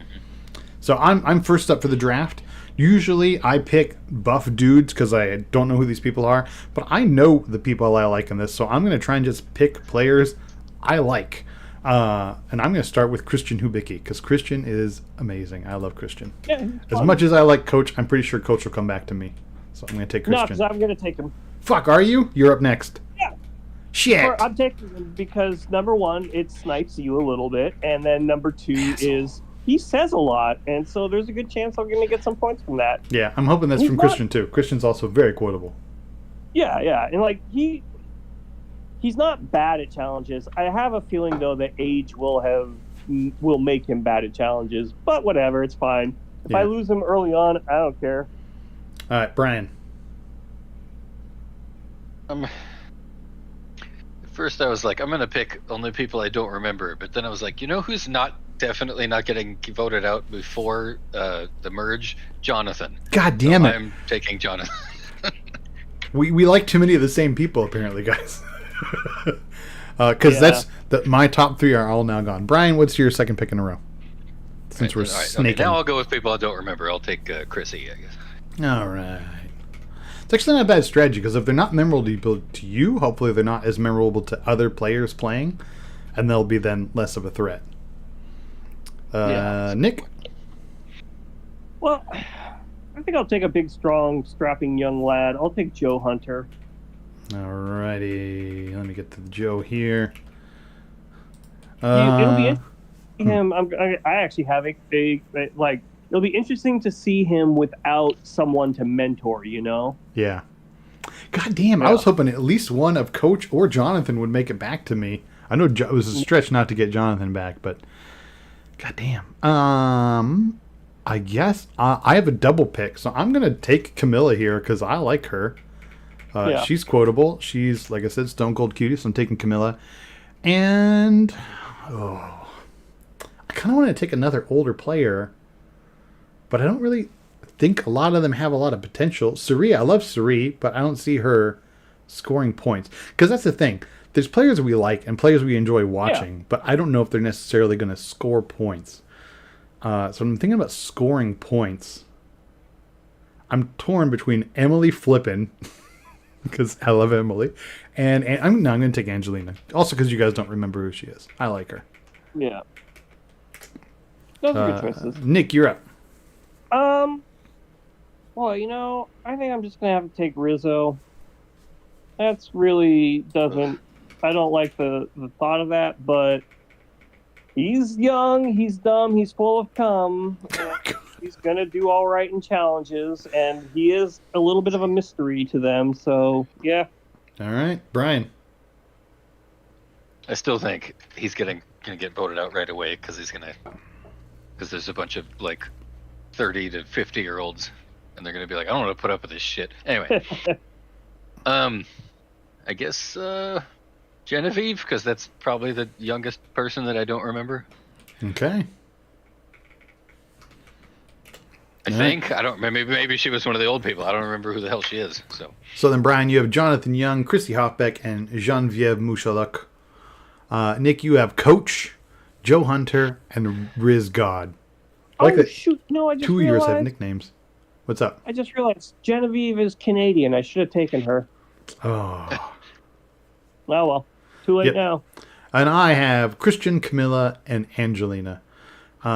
Speaker 1: So I'm first up for the draft. Usually I pick buff dudes because I don't know who these people are, but I know the people I like in this, so I'm going to try and just pick players I like. And I'm going to start with Christian Hubicki because Christian is amazing. I love Christian.
Speaker 3: Yeah,
Speaker 1: As much as I like Coach, I'm pretty sure Coach will come back to me. So I'm going to take
Speaker 3: no,
Speaker 1: Christian.
Speaker 3: because I'm going to take him.
Speaker 1: Fuck, are you? You're up next.
Speaker 3: Yeah.
Speaker 1: Shit.
Speaker 3: Or I'm taking him because number one, it snipes you a little bit, and then number two is he says a lot, and so there's a good chance I'm going to get some points from that.
Speaker 1: Yeah, I'm hoping that's
Speaker 3: He's
Speaker 1: from
Speaker 3: not-
Speaker 1: Christian too. Christian's also very quotable.
Speaker 3: Yeah, and like he's not bad at challenges. I have a feeling though that age will make him bad at challenges, but whatever, it's fine. If I
Speaker 1: Yeah.
Speaker 3: lose him early on, I don't care.
Speaker 1: All right, Brian.
Speaker 2: At first I was like, I'm gonna pick only people I don't remember, but then I was like, you know who's definitely not getting voted out before the merge? Jonathan.
Speaker 1: God damn it.
Speaker 2: I'm taking Jonathan.
Speaker 1: We like too many of the same people, apparently, guys. Because
Speaker 3: Yeah.
Speaker 1: my top three are all now gone. Brian, what's your second pick in a row? Since we're
Speaker 2: All right, okay,
Speaker 1: snaking.
Speaker 2: now I'll go with people I don't remember. I'll take Chrissy, I guess.
Speaker 1: All right. It's actually not a bad strategy because if they're not memorable to you, hopefully they're not as memorable to other players playing, and they'll be then less of a threat.
Speaker 2: Yeah.
Speaker 1: Nick?
Speaker 3: Well, I think I'll take a big, strong, strapping young lad. I'll take Joe Hunter.
Speaker 1: Alrighty. Let me get to the Joe here.
Speaker 3: It'll be him. I actually have a like. It'll be interesting to see him without someone to mentor. You know.
Speaker 1: Yeah. God damn, I was hoping at least one of Coach or Jonathan would make it back to me. I know it was a stretch not to get Jonathan back, but god damn. I guess I have a double pick, so I'm going to take Camilla here because I like her.
Speaker 3: Yeah.
Speaker 1: She's quotable. She's, like I said, stone cold cutie, so I'm taking Camilla. And, I kind of want to take another older player, but I don't really think a lot of them have a lot of potential. Suri, I love Suri, but I don't see her scoring points. Because that's the thing. there's players we like and players we enjoy watching, but I don't know if they're necessarily going to score points. So I'm thinking about scoring points. I'm torn between Emily Flippin, because I love Emily, and I'm going to take Angelina. Also because you guys don't remember who she is. I like her.
Speaker 3: Yeah. Those are good choices.
Speaker 1: Nick, you're up.
Speaker 3: Well, I think I'm just gonna have to take Rizzo. That's really doesn't. I don't like the thought of that, but he's young, he's dumb, he's full of cum. He's gonna do all right in challenges, and he is a little bit of a mystery to them. So yeah.
Speaker 1: All right, Brian.
Speaker 2: I still think he's gonna get voted out right away because there's a bunch of like 30 to 50-year-olds, and they're gonna be like, I don't want to put up with this shit. Anyway, I guess Genevieve, because that's probably the youngest person that I don't remember.
Speaker 1: Okay.
Speaker 2: I think. I don't. Maybe she was one of the old people. I don't remember who the hell she is.
Speaker 1: So then, Brian, you have Jonathan Young, Chrissy Hoffbeck, and Genevieve Mouchaluk. Nick, you have Coach, Joe Hunter, and Riz God. I like that.
Speaker 3: Shoot! No, I just
Speaker 1: two
Speaker 3: realized.
Speaker 1: Years have nicknames. What's up?
Speaker 3: I just realized Genevieve is Canadian. I should have taken her.
Speaker 1: Oh.
Speaker 3: Oh well, too late now.
Speaker 1: And I have Christian, Camilla, and Angelina.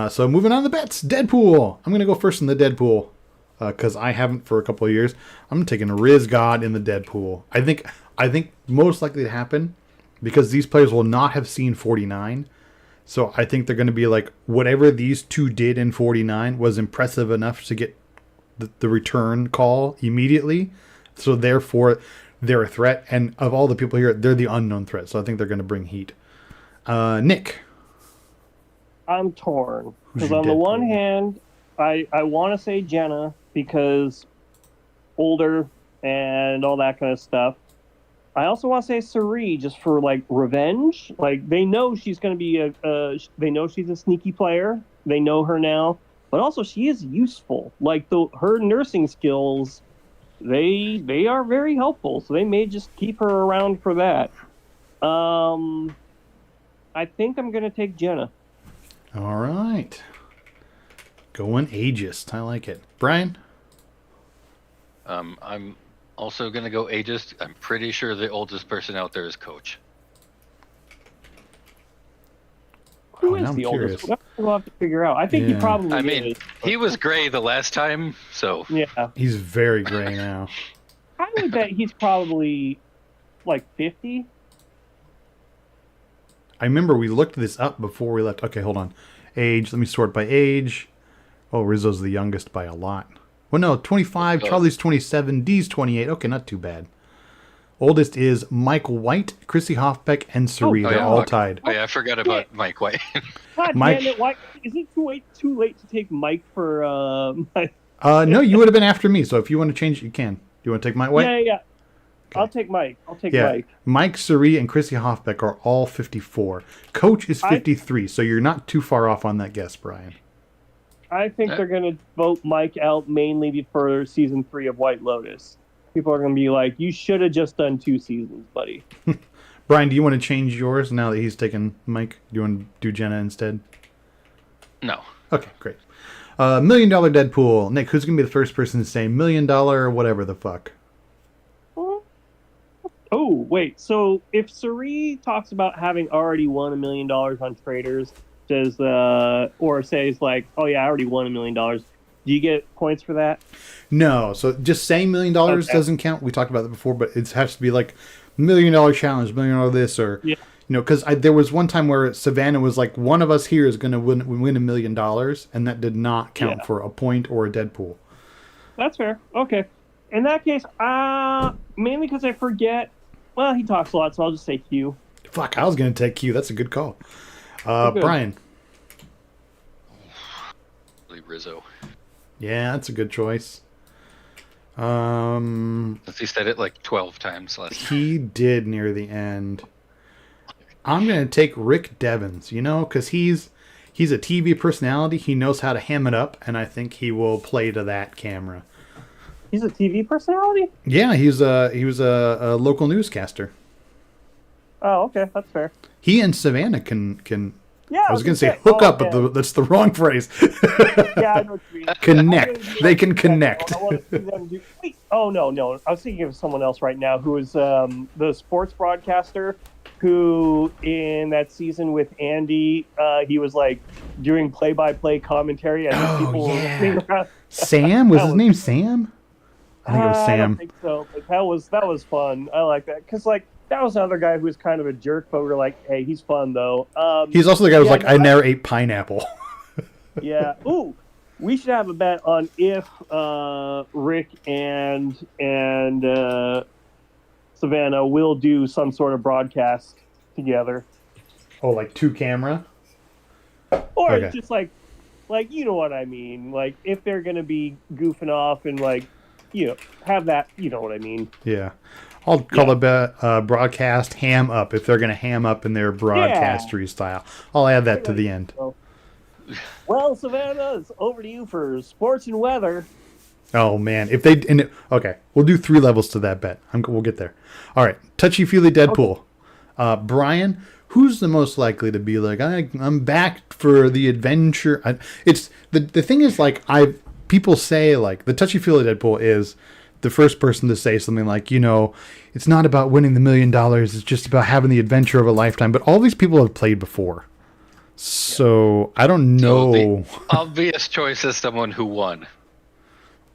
Speaker 1: So moving on to the bets. Deadpool. I'm going to go first in the Deadpool because I haven't for a couple of years. I'm taking Riz God in the Deadpool. I think most likely to happen because these players will not have seen 49. So I think they're going to be like, whatever these two did in 49 was impressive enough to get the return call immediately. So therefore, they're a threat. And of all the people here, they're the unknown threat. So I think they're going to bring heat. Nick.
Speaker 3: I'm torn because on the one hand, I want to say Jenna because older and all that kind of stuff. I also want to say Suri just for like revenge. Like they know she's going to be they know she's a sneaky player. They know her now, but also she is useful. Like her nursing skills, they are very helpful. So they may just keep her around for that. I think I'm going to take Jenna.
Speaker 1: All right. Going ageist. I like it. Brian?
Speaker 2: I'm also going to go ageist. I'm pretty sure the oldest person out there is Coach.
Speaker 3: Who is the oldest? We'll have to figure out. I think he probably is.
Speaker 2: He was gray the last time, so...
Speaker 3: Yeah.
Speaker 1: He's very gray now.
Speaker 3: I would bet he's probably like 50.
Speaker 1: I remember we looked this up before we left. Okay, hold on. Age. Let me sort by age. Oh, Rizzo's the youngest by a lot. Well, no, 25. Charlie's 27. D's 28. Okay, not too bad. Oldest is Mike White, Chrissy Hoffbeck, and Suri. They're all tied.
Speaker 2: Oh, yeah, I forgot about Mike White.
Speaker 3: God damn it. Why, is it too late to take Mike for... Mike?
Speaker 1: No, you would have been after me, so if you want to change it, you can. Do you want to take Mike White?
Speaker 3: Yeah. Okay. I'll take Mike. Mike.
Speaker 1: Mike, Suri, and Chrissy Hoffbeck are all 54. Coach is 53, so you're not too far off on that guess, Brian.
Speaker 3: I think they're going to vote Mike out mainly for season 3 of White Lotus. People are going to be like, you should have just done 2 seasons, buddy.
Speaker 1: Brian, do you want to change yours now that he's taken Mike? Do you want to do Jenna instead?
Speaker 2: No.
Speaker 1: Okay, great. $1 million Deadpool. Nick, who's going to be the first person to say $1 million or whatever the fuck?
Speaker 3: Oh, wait. So if Suri talks about having already won $1 million on Traders, or says like, oh yeah, I already won $1 million, do you get points for that?
Speaker 1: No. So just saying $1 million doesn't count. We talked about that before, but it has to be like $1 million challenge, $1 million this, or because there was one time where Savannah was like, one of us here is going to win $1 million, and that did not count for a point or a Deadpool.
Speaker 3: That's fair. Okay. In that case, mainly because I forget. Well, he talks a lot, so I'll just say Q.
Speaker 1: Fuck, I was going to take Q. That's a good call. Brian.
Speaker 2: Rizzo.
Speaker 1: Yeah, that's a good choice.
Speaker 2: He said it like 12 times last time.
Speaker 1: He did near the end. I'm going to take Rick Devens, because he's a TV personality. He knows how to ham it up, and I think he will play to that camera.
Speaker 3: He's a TV personality?
Speaker 1: Yeah, he was a local newscaster.
Speaker 3: Oh, okay, that's fair.
Speaker 1: He and Savannah can.
Speaker 3: Yeah,
Speaker 1: I was going to say hook up, but that's the wrong phrase.
Speaker 3: Yeah, I know what you mean.
Speaker 1: Connect. They can connect.
Speaker 3: I want to see them do. Wait, oh no! I was thinking of someone else right now who is the sports broadcaster who, in that season with Andy, he was like doing play-by-play commentary, and people were sitting around.
Speaker 1: Sam was his name Sam? I think it was Sam.
Speaker 3: I don't think so, but that was fun. I like that because like that was another guy who was kind of a jerk, but we were like, hey, he's fun though.
Speaker 1: He's also the guy who's like, I never ate pineapple.
Speaker 3: Yeah. Ooh, we should have a bet on if Rick and Savannah will do some sort of broadcast together.
Speaker 1: Oh, like 2-camera?
Speaker 3: Or
Speaker 1: Okay.
Speaker 3: it's just like you know what I mean. Like if they're gonna be goofing off and like have that, you know what I mean.
Speaker 1: Yeah. I'll call it broadcast ham up if they're going to ham up in their broadcastery style. I'll add that to the end.
Speaker 3: Well, Savannah, it's over to you for sports and weather.
Speaker 1: Oh, man. Okay, we'll do 3 levels to that bet. We'll get there. All right. Touchy-feely Deadpool. Okay. Brian, who's the most likely to be like, I'm back for the adventure? It's the thing is, like, people say, like, the touchy-feely Deadpool is the first person to say something like, it's not about winning the $1 million. It's just about having the adventure of a lifetime. But all these people have played before. So I don't know.
Speaker 2: So the obvious choice is someone who won.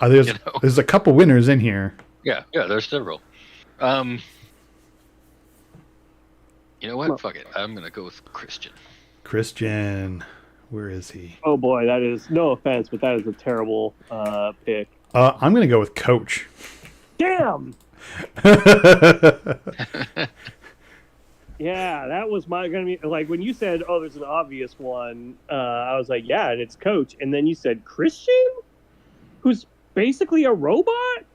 Speaker 1: There's a couple winners in here.
Speaker 2: Yeah, there's several. You know what? Fuck it. I'm going to go with Christian.
Speaker 1: Christian. Where is he?
Speaker 3: Oh, boy. That is, no offense, but that is a terrible pick.
Speaker 1: I'm going to go with Coach.
Speaker 3: Damn! Yeah, that was going to be, like, when you said, oh, there's an obvious one, I was like, yeah, and it's Coach. And then you said Christian? Who's basically a robot?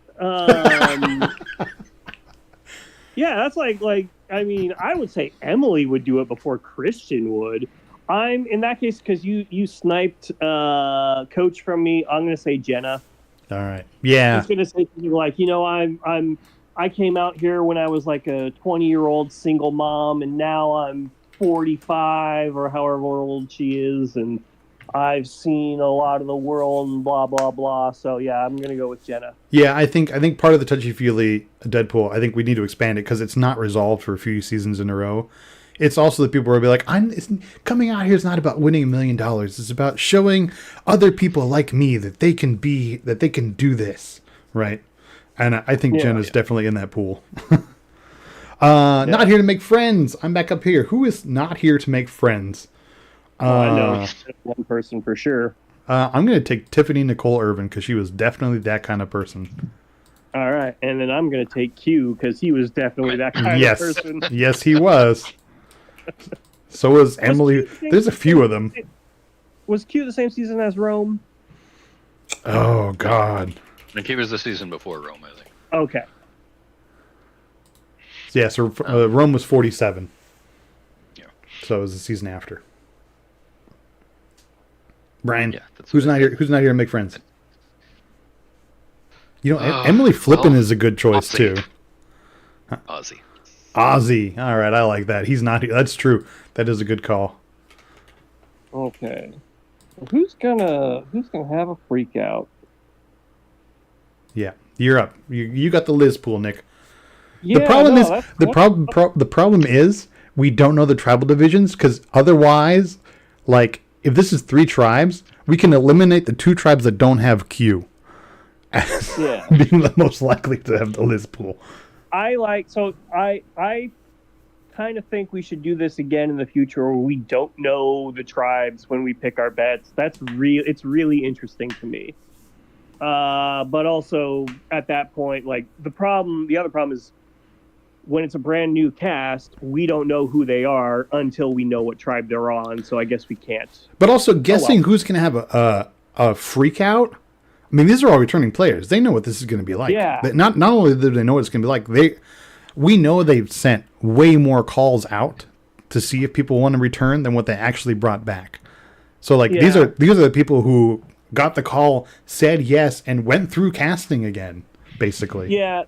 Speaker 3: Yeah, that's like, I mean, I would say Emily would do it before Christian would. I'm, in that case, because you sniped Coach from me, I'm going to say Jenna.
Speaker 1: All right. Yeah.
Speaker 3: He's gonna say something like, I came out here when I was like a 20-year-old single mom, and now I'm 45 or however old she is, and I've seen a lot of the world and blah blah blah. So yeah, I'm gonna go with Jenna.
Speaker 1: Yeah, I think part of the touchy-feely Deadpool, I think we need to expand it because it's not resolved for a few seasons in a row. It's also that people will be like, coming out here is not about winning $1 million. It's about showing other people like me that they can do this, right? And I think Jenna's definitely in that pool. Not here to make friends. I'm back up here. Who is not here to make friends?
Speaker 3: I know one person for sure.
Speaker 1: I'm going to take Tiffany Nicole Irvin because she was definitely that kind of person.
Speaker 3: All right, and then I'm going to take Q because he was definitely that kind of person.
Speaker 1: Yes, he was. So was Emily. There's a few of them.
Speaker 3: Was Q the same season as Rome?
Speaker 1: Oh, God.
Speaker 2: I think he was the season before Rome, I think.
Speaker 3: Okay.
Speaker 1: Yeah, so Rome was 47.
Speaker 2: Yeah.
Speaker 1: So it was the season after. Brian,
Speaker 2: Yeah,
Speaker 1: who's not here to make friends? Emily Flippin is a good choice, too. Ozzy. All right, I like that. He's not here. That's true. That is a good call.
Speaker 3: Okay. Who's gonna have a freak out?
Speaker 1: Yeah, you're up. You got the Liz pool, Nick.
Speaker 3: Yeah,
Speaker 1: the problem is we don't know the tribal divisions because otherwise, like if this is 3 tribes, we can eliminate the 2 tribes that don't have Q as being the most likely to have the Liz pool.
Speaker 3: I kind of think we should do this again in the future where we don't know the tribes when we pick our bets. It's really interesting to me. But also at that point, like the other problem is when it's a brand new cast, we don't know who they are until we know what tribe they're on. So I guess we can't.
Speaker 1: But also guessing who's going to have a freak out. I mean, these are all returning players. They know what this is going to be like.
Speaker 3: Yeah.
Speaker 1: Not only do they know what it's going to be like, we know they've sent way more calls out to see if people want to return than what they actually brought back. So these are the people who got the call, said yes, and went through casting again, basically.
Speaker 3: Yeah,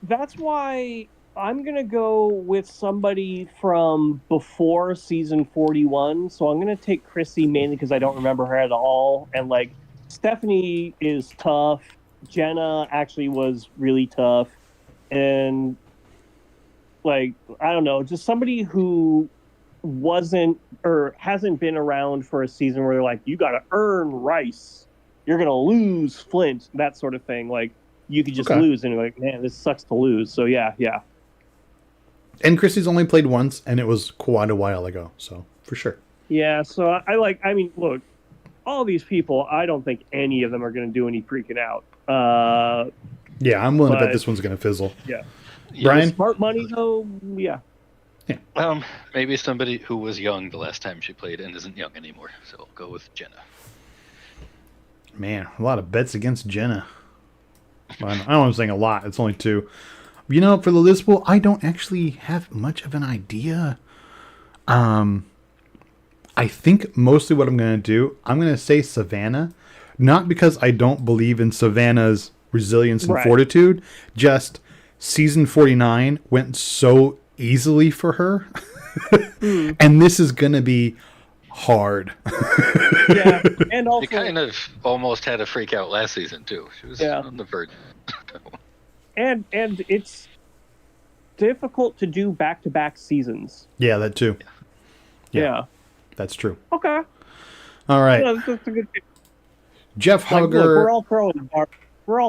Speaker 3: that's why I'm gonna go with somebody from before season 41. So I'm gonna take Chrissy mainly because I don't remember her at all. And like Stephanie is tough. Jenna actually was really tough. And like, I don't know, just somebody who wasn't or hasn't been around for a season where they're like, you gotta earn Rice. You're gonna lose Flint, that sort of thing. Like you could just
Speaker 1: Okay.
Speaker 3: lose and you're like, man, this sucks to lose. So yeah.
Speaker 1: And Christy's only played once, and it was quite a while ago, so for sure.
Speaker 3: Yeah, so I mean, look, all these people, I don't think any of them are going to do any freaking out.
Speaker 1: Yeah, I'm willing to bet
Speaker 3: But-
Speaker 1: this one's going to fizzle.
Speaker 3: Yeah.
Speaker 1: Brian?
Speaker 3: Smart money, though, yeah.
Speaker 2: Maybe somebody who was young the last time she played and isn't young anymore. So I'll go with Jenna.
Speaker 1: Man, a lot of bets against Jenna. I don't know, I'm saying a lot. It's only 2. You know, for the list pool, I don't actually have much of an idea. I think mostly what I'm going to do, I'm going to say Savannah. Not because I don't believe in Savannah's resilience and
Speaker 3: Right.
Speaker 1: fortitude. Just season 49 went so easily for her. And this is going to be hard.
Speaker 3: Yeah, and also,
Speaker 2: She kind of almost had a freak out last season too. She was
Speaker 3: Yeah.
Speaker 2: on the verge.
Speaker 3: and it's difficult to do back-to-back seasons.
Speaker 1: Yeah, that too. Yeah.
Speaker 3: Yeah.
Speaker 1: That's true.
Speaker 3: Okay.
Speaker 1: All right.
Speaker 3: Yeah, that's a good.
Speaker 1: Jeff
Speaker 3: Like, look,
Speaker 1: Hugger.
Speaker 3: we're all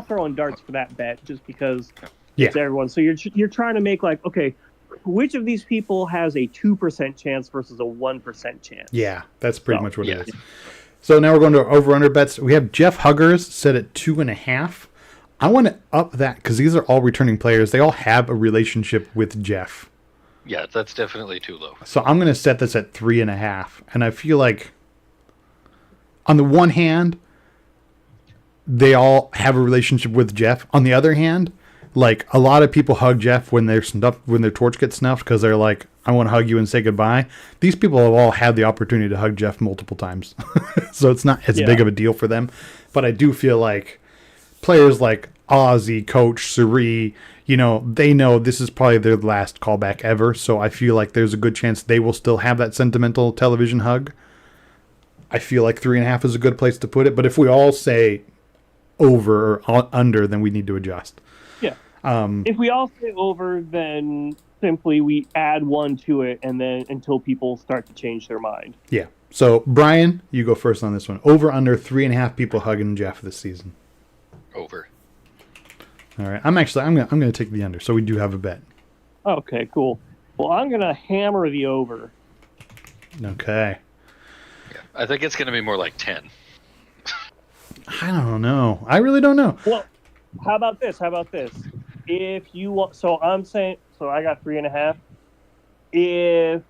Speaker 3: throwing darts for that bet just because
Speaker 1: Yeah.
Speaker 3: it's everyone. So you're trying to make like, okay, which of these people has a 2% chance versus a 1% chance?
Speaker 1: Yeah, that's pretty
Speaker 3: So,
Speaker 1: much what
Speaker 2: yeah.
Speaker 1: it is. So now we're going to over-under bets. We have Jeff Huggers set at 2.5. I want to up that because these are all returning players. They all have a relationship with Jeff.
Speaker 2: Yeah, that's definitely too low.
Speaker 1: So I'm going to set this at 3.5. And I feel like, on the one hand, they all have a relationship with Jeff. On the other hand, like a lot of people hug Jeff when their torch gets snuffed because they're like, I want to hug you and say goodbye. These people have all had the opportunity to hug Jeff multiple times. So it's not as
Speaker 3: Yeah.
Speaker 1: big of a deal for them. But I do feel like players like Ozzy, Coach, Suri, they know this is probably their last callback ever. So I feel like there's a good chance they will still have that sentimental television hug. I feel like 3.5 is a good place to put it. But if we all say over or under, then we need to adjust.
Speaker 3: Yeah. If we all say over, then simply we add 1 to it, and then until people start to change their mind.
Speaker 1: Yeah. So Brian, you go first on this one. Over under 3.5 people hugging Jeff this season.
Speaker 2: Over.
Speaker 1: All right. I'm gonna take the under. So we do have a bet.
Speaker 3: Okay, cool. Well, I'm gonna hammer the over.
Speaker 1: Okay.
Speaker 2: Yeah, I think it's going to be more like 10.
Speaker 1: I don't know. I really don't know.
Speaker 3: Well, how about this? If you want, so I'm saying, so I got 3.5. If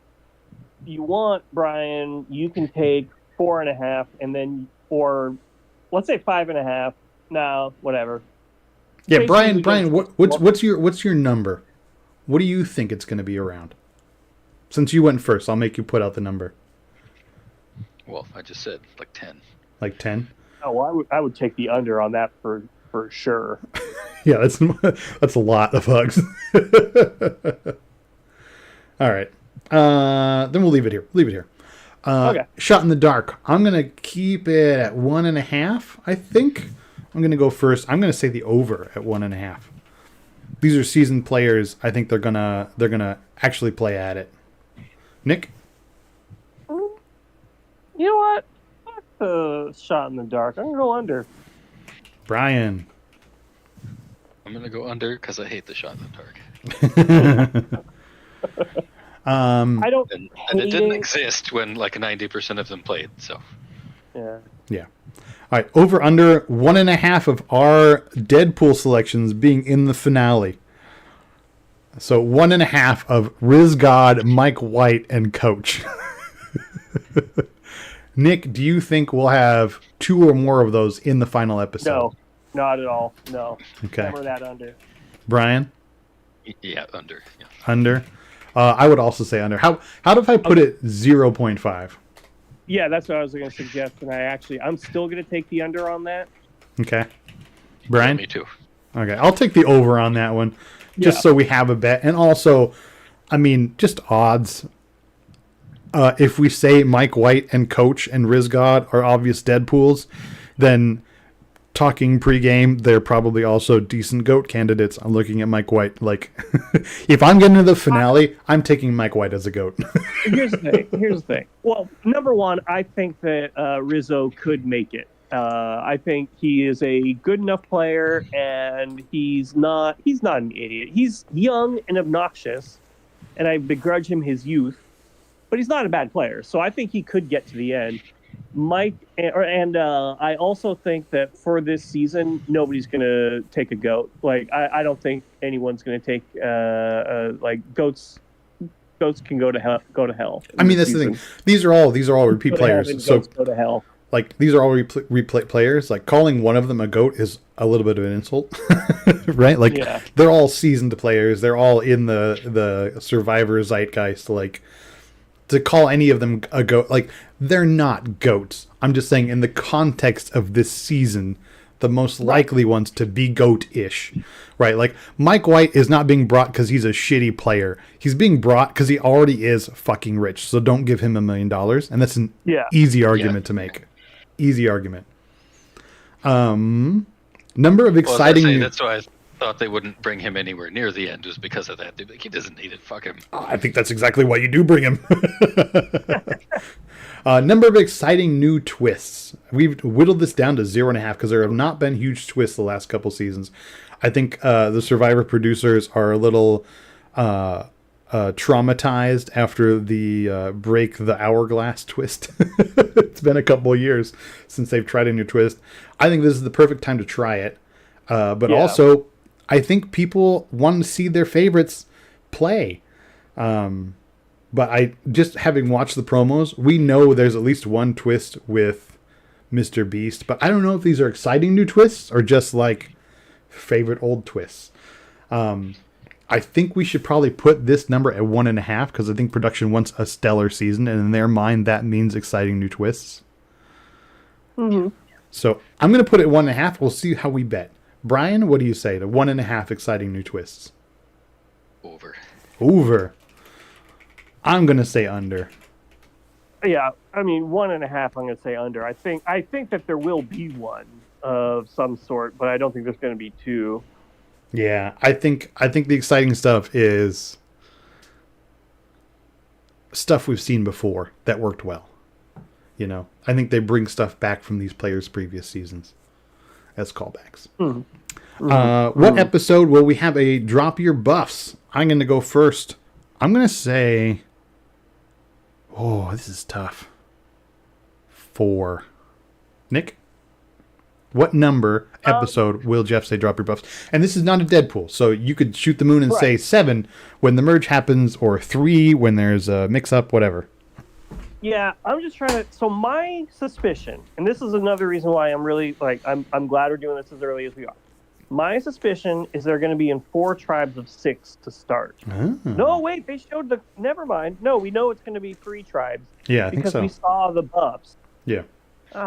Speaker 3: you want, Brian, you can take 4.5, and then, or let's say 5.5. No, whatever.
Speaker 1: Yeah,
Speaker 3: Basically,
Speaker 1: Brian, what's your number? What do you think it's going to be around? Since you went first, I'll make you put out the number.
Speaker 2: Well, I just said like 10.
Speaker 1: Like 10?
Speaker 3: Oh, well, I would take the under on that for sure.
Speaker 1: Yeah, that's a lot of hugs. All right. Then we'll leave it here.
Speaker 3: Okay.
Speaker 1: Shot in the dark. I'm gonna keep it at 1.5. I think I'm gonna go first. I'm gonna say the over at 1.5. These are seasoned players. I think they're gonna actually play at it. Nick.
Speaker 3: You know what? Fuck the shot in the dark. I'm gonna go under.
Speaker 1: Brian.
Speaker 2: I'm going to go under because I hate the shot in the dark.
Speaker 3: I don't.
Speaker 2: And it didn't
Speaker 3: hate
Speaker 2: exist when like 90% of them played. So
Speaker 3: Yeah.
Speaker 1: Yeah. All right. Over under 1.5 of our Deadpool selections being in the finale. So 1.5 of Riz God, Mike White, and Coach. Nick, do you think we'll have 2 or more of those in the final episode?
Speaker 3: No, not at all. No.
Speaker 1: Okay.
Speaker 3: Hammer that under.
Speaker 1: Brian,
Speaker 2: yeah, under. Yeah.
Speaker 1: under. I would also say under. How if I put it 0.5?
Speaker 3: Yeah, that's what I was going to suggest, and I'm still going to take the under on that.
Speaker 1: Okay. Brian,
Speaker 2: Me too.
Speaker 1: Okay, I'll take the over on that one, just
Speaker 3: Yeah.
Speaker 1: so we have a bet. And also, I mean, just odds. If we say Mike White and Coach and Rizgod are obvious Deadpools, then talking pregame, they're probably also decent GOAT candidates. I'm looking at Mike White. Like, if I'm getting to the finale, I'm taking Mike White as a GOAT.
Speaker 3: Here's the thing. Here's the thing. Well, number one, I think that Rizzo could make it. I think he is a good enough player, and he's not an idiot. He's young and obnoxious, and I begrudge him his youth, but he's not a bad player. So I think he could get to the end. Mike, and I also think that for this season, nobody's going to take a GOAT. Like, I don't think anyone's going to take like goats. Goats can go to hell. Go to hell.
Speaker 1: I mean, that's the thing. These are all repeat
Speaker 3: Go to
Speaker 1: players.
Speaker 3: heaven,
Speaker 1: So
Speaker 3: goats go to hell.
Speaker 1: like these are all replay players. Like calling one of them a GOAT is a little bit of an insult, right? Like
Speaker 3: Yeah.
Speaker 1: they're all seasoned players. They're all in the Survivor zeitgeist. Like to call any of them a GOAT, like they're not GOATs. I'm just saying in the context of this season, the most likely ones to be GOAT-ish, right? Like Mike White is not being brought because he's a shitty player. He's being brought because he already is fucking rich. So don't give him $1 million, and that's an easy argument to make. Easy argument. Number of exciting.
Speaker 2: That's why I thought they wouldn't bring him anywhere near the end, was because of that. They'd be like, he doesn't need it. Fuck him.
Speaker 1: I think that's exactly why you do bring him. Number of exciting new twists. We've whittled this down to 0.5 because there have not been huge twists the last couple seasons. I think the Survivor producers are a little traumatized after the break the hourglass twist. It's been a couple of years since they've tried a new twist. I think this is the perfect time to try it. But also, I think people want to see their favorites play. But I just having watched the promos, we know there's at least one twist with Mr. Beast. But I don't know if these are exciting new twists or just like favorite old twists. I think we should probably put this number at 1.5 because I think production wants a stellar season, and in their mind that means exciting new twists.
Speaker 3: Mm-hmm.
Speaker 1: So I'm going to put it at 1.5. We'll see how we bet. Brian, what do you say to 1.5 exciting new twists? Over. I'm going to say under.
Speaker 3: Yeah, I mean 1.5. I'm going to say under. I think that there will be one of some sort, but I don't think there's going to be two.
Speaker 1: Yeah, I think the exciting stuff is stuff we've seen before that worked well. You know, I think they bring stuff back from these players' previous seasons as callbacks. What episode will we have a drop your buffs? I'm going to go first. I'm going to say, oh, this is tough. 4. Nick? What number episode will Jeff say drop your buffs? And this is not a Deadpool, so you could shoot the moon and say 7 when the merge happens, or 3 when there's a mix-up, whatever.
Speaker 3: Yeah, I'm just trying to. So my suspicion, and this is another reason why I'm really I'm glad we're doing this as early as we are. My suspicion is they're going to be in 4 tribes of 6 to start. Oh. No, wait, they showed the. Never mind. No, we know it's going to be 3 tribes.
Speaker 1: Yeah, I think so.
Speaker 3: Because we saw the buffs.
Speaker 1: Yeah.
Speaker 3: 3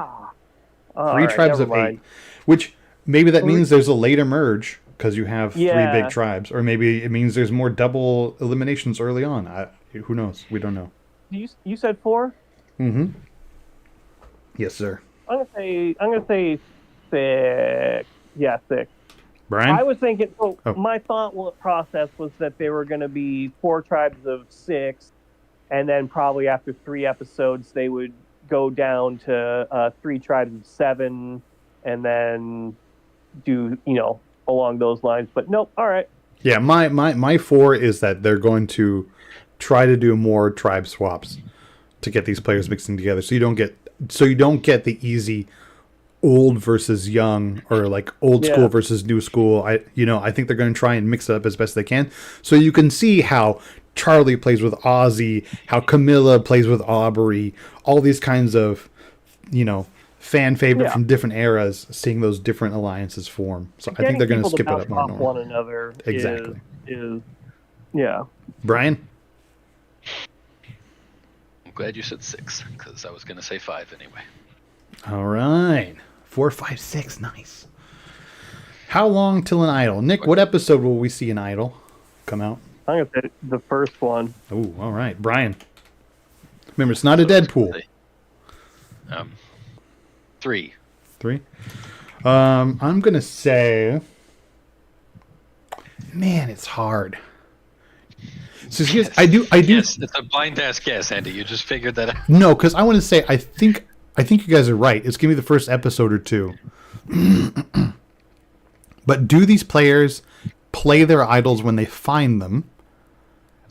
Speaker 1: tribes of 8, which maybe that means there's a later merge because you have 3 big tribes, or maybe it means there's more double eliminations early on. Who knows? We don't know.
Speaker 3: You said 4?
Speaker 1: Mm-hmm. Yes, sir.
Speaker 3: I'm gonna say 6. Yeah, 6.
Speaker 1: Brian?
Speaker 3: I was thinking. My thought process was that they were going to be 4 tribes of 6, and then probably after 3 episodes they would go down to 3 tribes of 7, and then do along those lines. But nope. All right. Yeah,
Speaker 1: my 4 is that they're going to try to do more tribe swaps to get these players mixing together, so you don't get the easy old versus young, or like old school versus new school. I think they're going to try and mix it up as best they can, so you can see how Charlie plays with Ozzy, how Camilla plays with Aubrey, all these kinds of fan favorite from different eras, seeing those different alliances form. So I think they're going to skip it up more normal.
Speaker 3: One another
Speaker 1: exactly
Speaker 3: is
Speaker 1: Brian?
Speaker 2: I'm glad you said 6 because I was going to say 5 anyway.
Speaker 1: All right. 4, 5, 6. Nice. How long till an Idol? Nick, what episode will we see an Idol come out?
Speaker 3: I'm gonna say the first one.
Speaker 1: Oh, all right. Brian. Remember, it's not a Deadpool.
Speaker 2: 3.
Speaker 1: 3. I'm going to say... Man, it's hard. So here's, I do.
Speaker 2: Yes, it's a blind ass guess, Andy. You just figured that out.
Speaker 1: No, because I want to say I think you guys are right. It's gonna be the first episode or two. But do these players play their idols when they find them?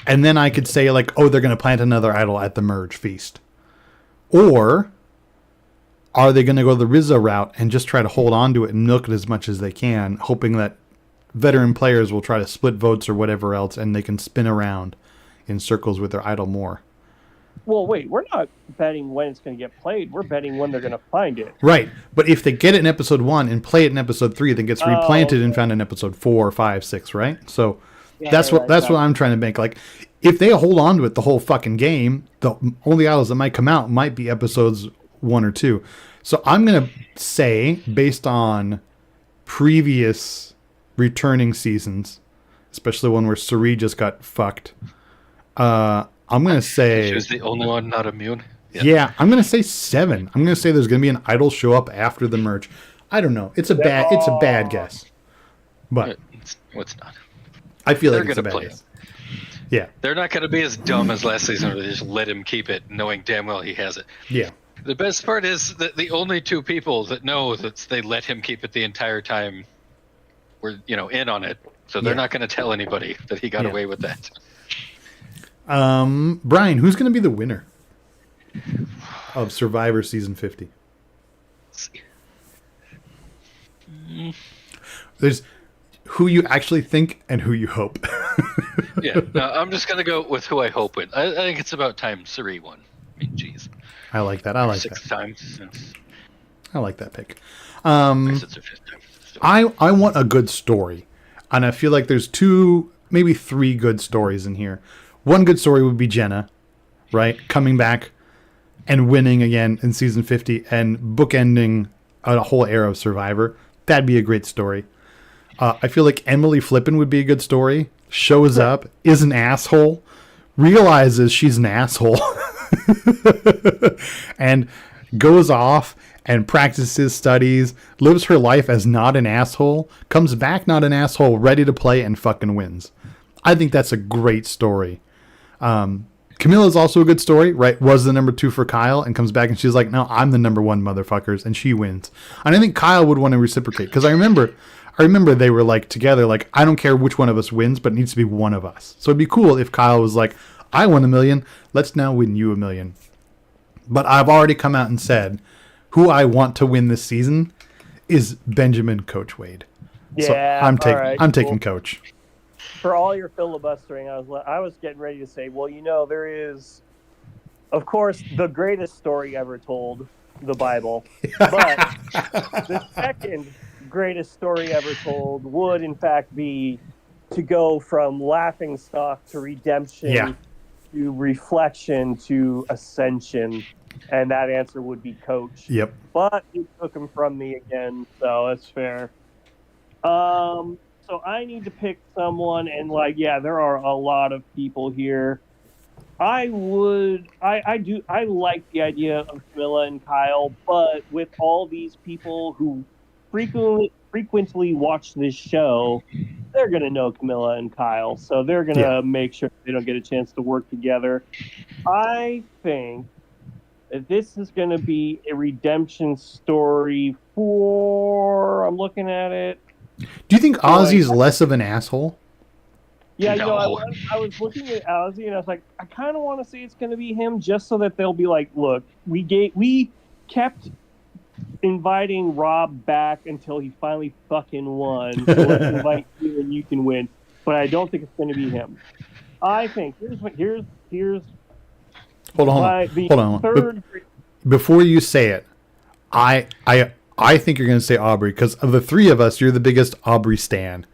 Speaker 1: And then I could say like, oh, they're gonna plant another idol at the merge feast, or are they gonna go the Rizzo route and just try to hold on to it and milk it as much as they can, hoping that veteran players will try to split votes or whatever else, and they can spin around in circles with their idol more.
Speaker 3: Well, wait, we're not betting when it's going to get played. We're betting when they're going to find it.
Speaker 1: Right, but if they get it in episode 1 and play it in episode 3, then gets replanted and found in episode 4, 5, 6, right? So that's what I'm trying to make. Like, if they hold on to it the whole fucking game, the only idols that might come out might be episodes 1 or 2. So I'm gonna say, based on previous returning seasons, especially one where Suri just got fucked, I'm going to say...
Speaker 2: She was the only one not immune?
Speaker 1: Yeah, I'm going to say 7. I'm going to say there's going to be an idol show up after the merge. I don't know. It's a bad guess. But...
Speaker 2: It's not.
Speaker 1: I feel like it's a bad guess. Yeah.
Speaker 2: They're not going to be as dumb as last season where they just let him keep it, knowing damn well he has it.
Speaker 1: Yeah.
Speaker 2: The best part is that the only 2 people that know that they let him keep it the entire time were, in on it. So they're not going to tell anybody that he got away with that.
Speaker 1: Brian, who's going to be the winner of Survivor Season 50?
Speaker 2: Let's see.
Speaker 1: There's who you actually think and who you hope.
Speaker 2: Yeah, no, I'm just going to go with who I hope wins. I think it's about time Suri won. I mean, jeez.
Speaker 1: I like that. I like
Speaker 2: 6th
Speaker 1: that.
Speaker 2: time.
Speaker 1: I like that pick.
Speaker 2: It's her 5th time. So.
Speaker 1: I want a good story. And I feel like there's 2, maybe 3 good stories in here. One good story would be Jenna, right? Coming back and winning again in season 50 and bookending a whole era of Survivor. That'd be a great story. I feel like Emily Flippin would be a good story. Shows up, is an asshole, realizes she's an asshole, and goes off and practices, studies, lives her life as not an asshole, comes back not an asshole, ready to play, and fucking wins. I think that's a great story. Camilla's also a good story, right? Was the number 2 for Kyle and comes back and she's like, no, I'm the number 1, motherfuckers, and she wins. And I think Kyle would want to reciprocate, because I remember they were like together, like, I don't care which one of us wins, but it needs to be one of us. So it'd be cool if Kyle was like, I won $1 million, let's now win you $1 million. But I've already come out and said who I want to win this season is Benjamin Coach Wade.
Speaker 3: Yeah,
Speaker 1: so I'm taking Coach.
Speaker 3: For all your filibustering, I was getting ready to say, well, there is, of course, the greatest story ever told, the Bible. But the second greatest story ever told would, in fact, be to go from laughingstock to redemption to reflection to ascension. And that answer would be Coach.
Speaker 1: Yep.
Speaker 3: But you took him from me again, so that's fair. So I need to pick someone, and there are a lot of people here. I like the idea of Camilla and Kyle, but with all these people who frequently watch this show, they're going to know Camilla and Kyle, so they're going to make sure they don't get a chance to work together. I think that this is going to be a redemption story I'm looking at it.
Speaker 1: Do you think Ozzy's less of an asshole?
Speaker 3: Yeah,
Speaker 2: No.
Speaker 3: I was looking at Ozzy and I was like, I kind of want to say it's going to be him, just so that they'll be like, look, we kept inviting Rob back until he finally fucking won. So let's invite you and you can win. But I don't think it's going to be him. I think here's
Speaker 1: Hold on. Before you say it, I think you're going to say Aubrey, because of the 3 of us, you're the biggest Aubrey stan.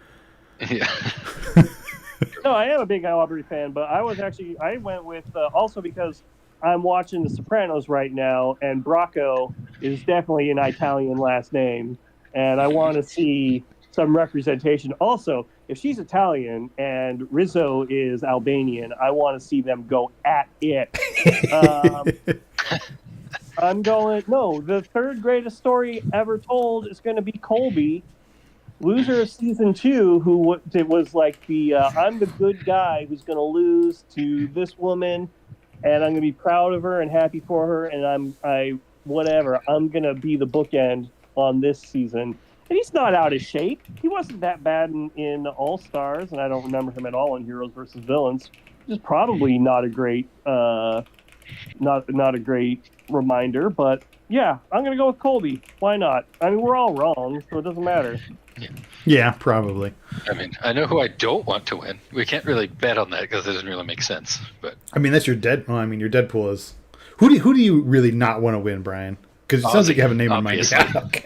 Speaker 2: Yeah.
Speaker 3: No, I am a big Aubrey fan, but I went with also because I'm watching The Sopranos right now, and Bracco is definitely an Italian last name, and I want to see some representation. Also, if she's Italian and Rizzo is Albanian, I want to see them go at it. I'm going, no, the third greatest story ever told is going to be Colby, loser of season 2, who was like I'm the good guy who's going to lose to this woman, and I'm going to be proud of her and happy for her, and I'm going to be the bookend on this season. And he's not out of shape. He wasn't that bad in All Stars, and I don't remember him at all in Heroes versus Villains. Which is probably not a great not a great reminder, but yeah, I'm gonna go with Colby. Why not? I mean, we're all wrong, so it doesn't matter.
Speaker 1: Yeah, probably.
Speaker 2: I mean, I know who I don't want to win. We can't really bet on that because it doesn't really make sense. But
Speaker 1: I mean, that's your Well, I mean, your Deadpool is. Who do you really not want to win, Brian? Because it sounds like you have a name in mind. Yeah, okay.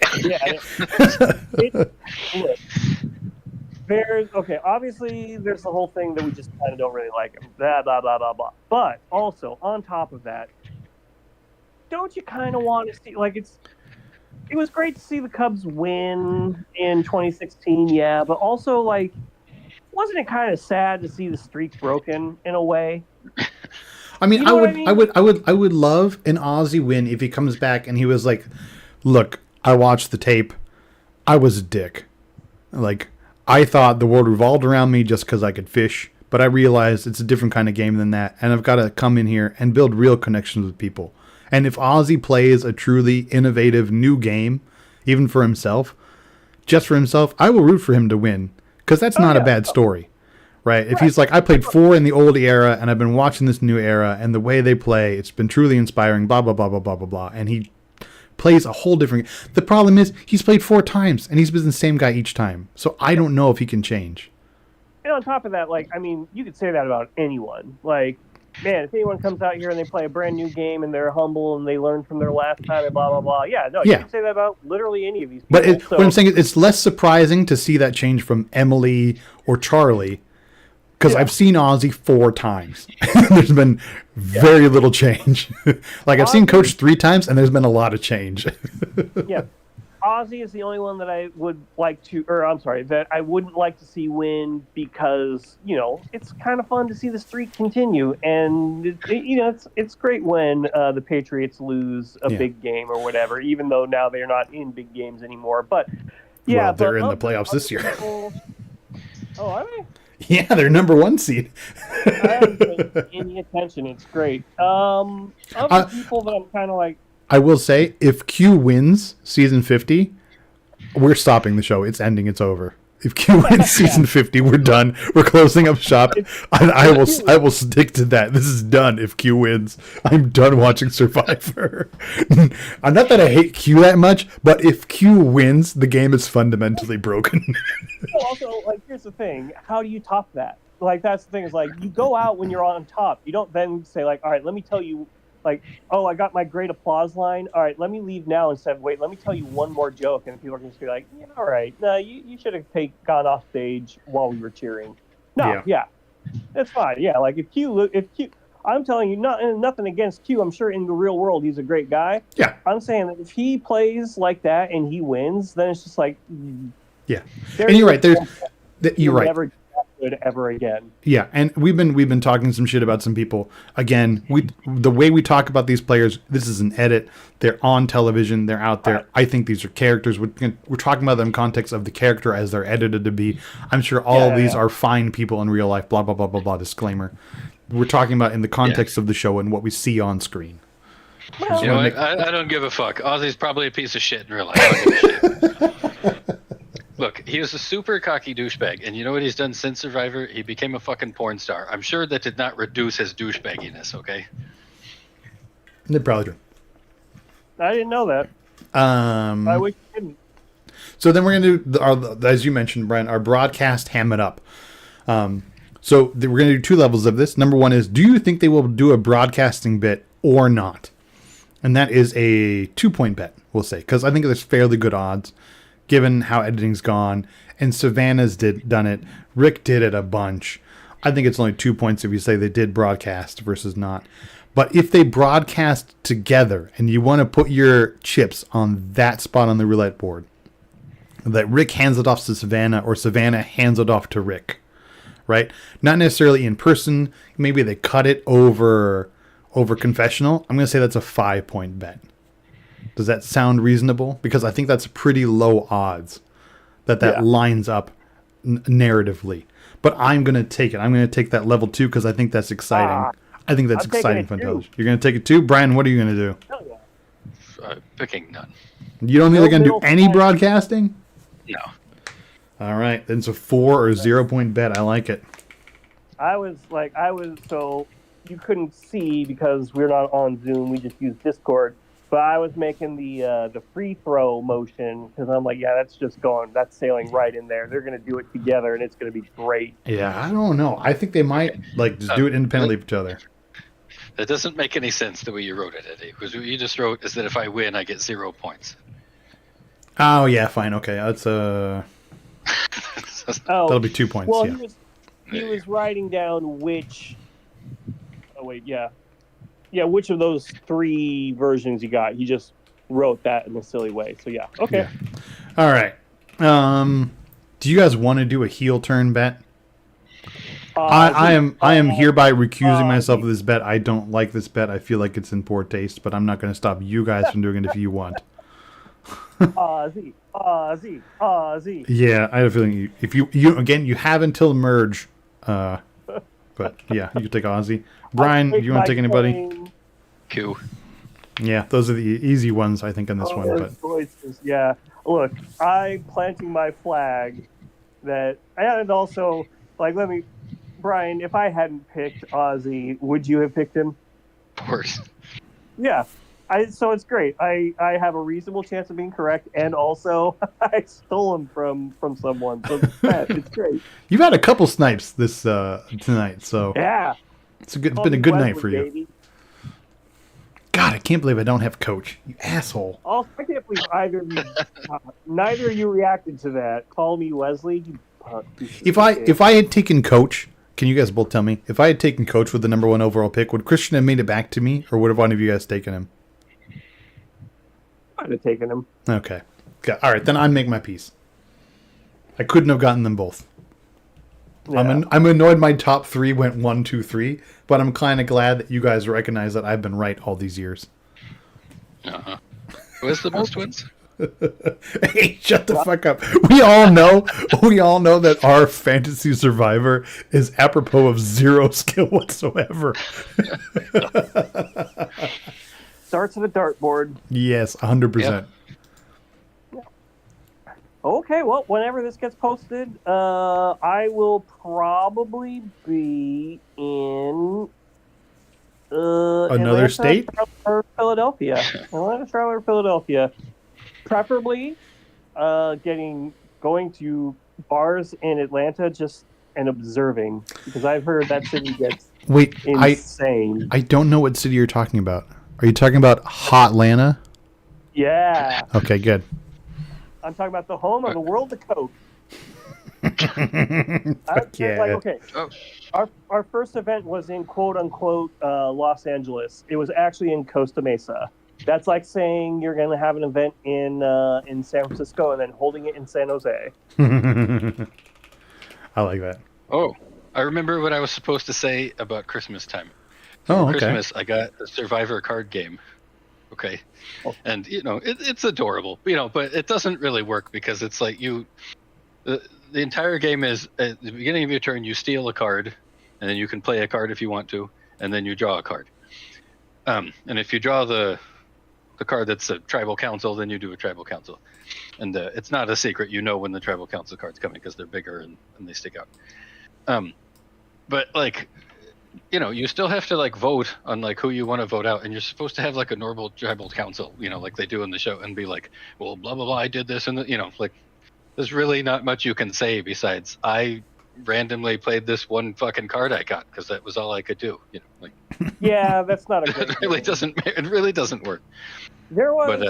Speaker 3: Look, obviously there's the whole thing that we just kind of don't really like him. Blah blah blah blah blah. But also on top of that, don't you kind of want to see it was great to see the Cubs win in 2016, yeah, but also wasn't it kind of sad to see the streak broken in a way?
Speaker 1: I mean,
Speaker 3: You know
Speaker 1: I would love an Ozzy win if he comes back and he was like, "Look, I watched the tape. I was a dick. Like, I thought the world revolved around me just because I could fish, but I realized it's a different kind of game than that, and I've got to come in here and build real connections with people." And if Ozzy plays a truly innovative new game, even for himself, just for himself, I will root for him to win, because that's not a bad story. Right? If he's like, I played 4 in the old era, and I've been watching this new era, and the way they play, it's been truly inspiring, blah, blah, blah, blah, blah, blah, blah. And he plays a whole different... The problem is, he's played 4 times, and he's been the same guy each time. So I don't know if he can change.
Speaker 3: And on top of that, I mean, you could say that about anyone. Man, if anyone comes out here and they play a brand new game, and they're humble, and they learn from their last time, and blah, blah, blah. Yeah, no, you can say that about literally any of these people.
Speaker 1: But what I'm saying is, it's less surprising to see that change from Emily or Charlie, because I've seen Ozzy 4 times. There's been very little change. I've seen Coach 3 times, and there's been a lot of change.
Speaker 3: Yeah. Ozzy is the only one that I would that I wouldn't like to see win, because, it's kind of fun to see the streak continue. And, it's great when the Patriots lose a big game or whatever, even though now they're not in big games anymore. But, yeah.
Speaker 1: Well, they're in the playoffs this year.
Speaker 3: Oh, are they?
Speaker 1: Yeah, they're number 1 seed.
Speaker 3: I haven't paid any attention. It's great. Other people that I'm kind of like...
Speaker 1: I will say, if Q wins season 50, we're stopping the show. It's ending. It's over. If Q wins season 50, we're done. We're closing up shop. And I will stick to that. This is done if Q wins. I'm done watching Survivor. Not that I hate Q that much, but if Q wins, the game is fundamentally broken.
Speaker 3: Also, here's the thing. How do you top that? That's the thing, is you go out when you're on top. You don't then say all right, let me tell you, oh, I got my great applause line. All right, let me leave now, instead of, wait, let me tell you one more joke. And people are going to be like, yeah, all right. No, you should have gone off stage while we were cheering. No, yeah. That's fine. Yeah, if Q, I'm telling you, nothing against Q. I'm sure in the real world he's a great guy.
Speaker 1: Yeah.
Speaker 3: I'm saying that if he plays like that and he wins, then it's just
Speaker 1: yeah. And you're right. You're right.
Speaker 3: Never good ever again.
Speaker 1: Yeah, and we've been talking some shit about some people. Again, the way we talk about these players, this is an edit. They're on television. They're out there. I think these are characters. We're talking about them in context of the character as they're edited to be. I'm sure all of these are fine people in real life. Blah blah blah blah blah. Disclaimer. We're talking about in the context of the show and what we see on screen.
Speaker 3: Well,
Speaker 2: you know what? I don't give a fuck. Ozzy's probably a piece of shit in real life. I don't give a shit. Look, he was a super cocky douchebag, and you know what he's done since Survivor? He became a fucking porn star. I'm sure that did not reduce his douchebagginess, okay?
Speaker 1: They're probably true.
Speaker 3: I didn't know that. I wish you didn't.
Speaker 1: So then we're going to do, as you mentioned, Brian, our broadcast ham it up. So we're going to do 2 levels of this. Number 1 is, do you think they will do a broadcasting bit or not? And that is a 2-point bet, we'll say, because I think there's fairly good odds, given how editing's gone, and Savannah's done it. Rick did it a bunch. I think it's only 2 points if you say they did broadcast versus not. But if they broadcast together and you want to put your chips on that spot on the roulette board, that Rick hands it off to Savannah or Savannah hands it off to Rick, right? Not necessarily in person. Maybe they cut it over confessional. I'm going to say that's a 5-point bet. Does that sound reasonable? Because I think that's pretty low odds that
Speaker 3: Yeah.
Speaker 1: lines up narratively. But I'm going to take it. I'm going to take that level 2 because I think that's exciting. I think that's
Speaker 3: I'm taking
Speaker 1: exciting
Speaker 3: it
Speaker 1: for
Speaker 3: too.
Speaker 1: television. You're going to take it too? Brian, what are you going to do?
Speaker 3: Hell yeah.
Speaker 2: Picking none.
Speaker 1: You don't think they're going to do
Speaker 3: middle
Speaker 1: any
Speaker 3: five.
Speaker 1: broadcasting?
Speaker 2: No.
Speaker 1: All right. Then it's a 4 or 0-point bet. I like it.
Speaker 3: So you couldn't see because we're not on Zoom. We just use Discord. But I was making the free throw motion because I'm like, yeah, that's sailing right in there. They're going to do it together, and it's going to be great.
Speaker 1: Yeah, I don't know. I think they might just do it independently of each other.
Speaker 2: That doesn't make any sense the way you wrote it, Eddie. Because what you just wrote is that if I win, I get 0 points.
Speaker 1: Oh yeah, fine. Okay, that's that'll be 2 points.
Speaker 3: Well,
Speaker 1: yeah.
Speaker 3: he was writing down which. Oh wait, yeah, which of those 3 versions you got? He just wrote that in a silly way. So yeah, okay.
Speaker 1: Yeah. All right. Do you guys want to do a heel turn bet? I am hereby recusing myself of this bet. I don't like this bet. I feel like it's in poor taste, but I'm not going to stop you guys from doing it if you want.
Speaker 3: Ozzy.
Speaker 1: Yeah, I have a feeling if you have until merge. But yeah, you can take Ozzy. Brian, do you want to take anybody?
Speaker 2: Q.
Speaker 1: Yeah, those are the easy ones I think on this one. But
Speaker 3: choices. Yeah, look, I'm planting my flag that, and also Brian, if I hadn't picked Ozzy, would you have picked him?
Speaker 2: Of course.
Speaker 3: Yeah. So it's great. I have a reasonable chance of being correct, and also I stole him from someone. So it's great.
Speaker 1: You've had a couple snipes this tonight, so
Speaker 3: Yeah.
Speaker 1: it's been a good night for you.
Speaker 3: Baby.
Speaker 1: God, I can't believe I don't have Coach. You asshole.
Speaker 3: Also, I can't believe neither of you reacted to that. Call me Wesley. You punk.
Speaker 1: If I had taken Coach, can you guys both tell me if I had taken Coach with the number 1 overall pick, would Christian have made it back to me, or would have one of you guys taken him?
Speaker 3: I'd have taken him.
Speaker 1: Okay. All right, then I'd make my peace. I couldn't have gotten them both.
Speaker 3: Yeah.
Speaker 1: I'm annoyed my top 3 went 1, 2, 3, but I'm kind of glad that you guys recognize that I've been right all these years.
Speaker 2: Uh-huh. What's the most wins?
Speaker 1: Hey, shut the fuck up. We all know that our fantasy survivor is apropos of 0 skill whatsoever.
Speaker 3: Starts at a dartboard.
Speaker 1: Yes, 100%.
Speaker 2: Yep.
Speaker 3: Okay, well, whenever this gets posted, I will probably be in
Speaker 1: Another
Speaker 3: Atlanta,
Speaker 1: state?
Speaker 3: or Philadelphia. Atlanta, Charlotte, or Philadelphia. Preferably, going to bars in Atlanta and observing, because I've heard that city gets insane.
Speaker 1: I don't know what city you're talking about. Are you talking about Hotlanta?
Speaker 3: Yeah.
Speaker 1: Okay, good.
Speaker 3: I'm talking about the home of the world of Coke.
Speaker 1: Yeah.
Speaker 3: Okay.
Speaker 2: Oh.
Speaker 3: Our first event was in quote unquote Los Angeles. It was actually in Costa Mesa. That's like saying you're going to have an event in San Francisco and then holding it in San Jose.
Speaker 1: I like that.
Speaker 2: Oh, I remember what I was supposed to say about Christmas time.
Speaker 1: Oh,
Speaker 2: For
Speaker 1: okay.
Speaker 2: Christmas, I got the Survivor card game. Okay.
Speaker 3: Oh.
Speaker 2: And, it's adorable, but it doesn't really work because it's like the entire game is at the beginning of your turn, you steal a card, and then you can play a card if you want to, and then you draw a card. And if you draw the card that's a tribal council, then you do a tribal council. And it's not a secret, when the tribal council card's coming because they're bigger and they stick out. But you still have to vote on who you want to vote out, and you're supposed to have a normal tribal council, like they do in the show, and be like, well, blah blah blah, I did this, and there's really not much you can say besides I randomly played this one fucking card I got because that was all I could do.
Speaker 3: Yeah, that's not a good
Speaker 2: it really doesn't work.
Speaker 3: There was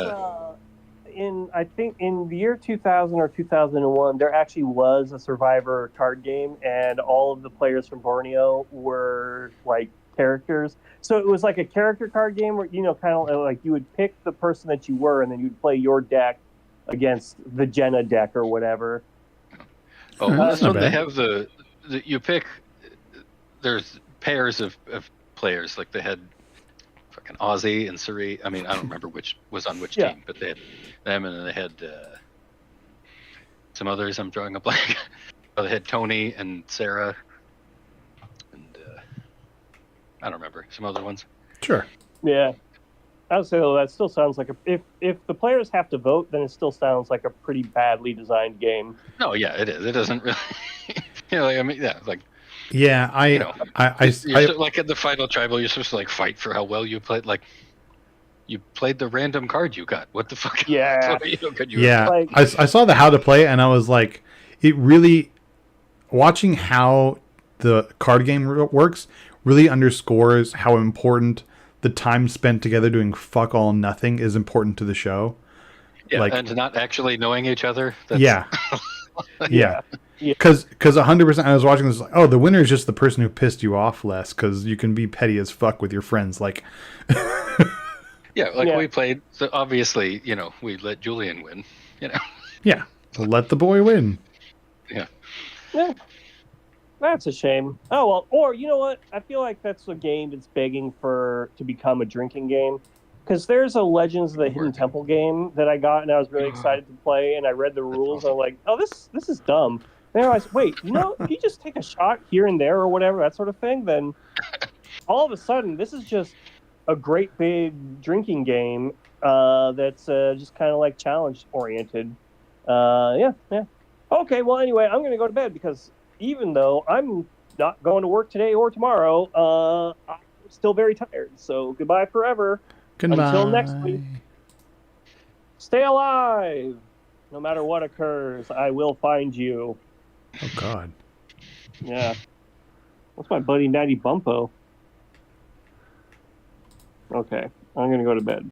Speaker 3: I think in the year 2000 or 2001, there actually was a Survivor card game, and all of the players from Borneo were characters. So it was like a character card game where kind of like you would pick the person that you were, and then you'd play your deck against the Jenna deck or whatever.
Speaker 2: Oh, well,
Speaker 1: That's
Speaker 2: this
Speaker 1: not
Speaker 2: one they
Speaker 1: bad.
Speaker 2: have the you pick. There's pairs of players, like they had fucking Ozzy and Suri. I mean, I don't remember which was on which
Speaker 3: Yeah.
Speaker 2: team, but they had them, and then they had some others. I'm drawing a blank. They had Tony and Sarah, and I don't remember some other ones.
Speaker 1: Sure.
Speaker 3: Yeah. I would say though, that still sounds like if the players have to vote, then it still sounds like a pretty badly designed game.
Speaker 2: No, yeah, it is. It doesn't really. Like, I mean, yeah, like
Speaker 1: Yeah,
Speaker 2: like at the final tribal, you're supposed to like fight for how well you played. Like you played the random card you got. What the fuck?
Speaker 3: Yeah.
Speaker 2: Could you
Speaker 1: yeah.
Speaker 3: Like-
Speaker 1: I saw the how to play, and I was like, it really watching how the card game works really underscores how important the time spent together doing fuck all nothing is important to the show.
Speaker 2: Yeah,
Speaker 1: like-
Speaker 2: and not actually knowing each other. That's,
Speaker 1: Yeah.
Speaker 3: Yeah.
Speaker 1: Because 100%, I was watching this like, oh, the winner is just the person who pissed you off less because you can be petty as fuck with your friends. Like,
Speaker 2: Yeah, like
Speaker 3: Yeah.
Speaker 2: we played. So obviously, we let Julian win.
Speaker 1: yeah, let the boy win.
Speaker 2: Yeah.
Speaker 3: Yeah. That's a shame. Oh well, or you know what? I feel like that's a game that's begging to become a drinking game. Because there's a Legends of the Hidden Temple game that I got, and I was really excited to play. And I read the rules. And I'm like, oh, this is dumb. And I was, wait, if you just take a shot here and there or whatever, that sort of thing, then all of a sudden this is just a great big drinking game that's just kind of like challenge oriented. Yeah. Okay, well, anyway, I'm going to go to bed because even though I'm not going to work today or tomorrow, I'm still very tired. So goodbye forever.
Speaker 1: Goodbye.
Speaker 3: Until next week. Stay alive. No matter what occurs, I will find you.
Speaker 1: Oh, God.
Speaker 3: Yeah. That's my buddy Natty Bumpo. Okay, I'm going to go to bed.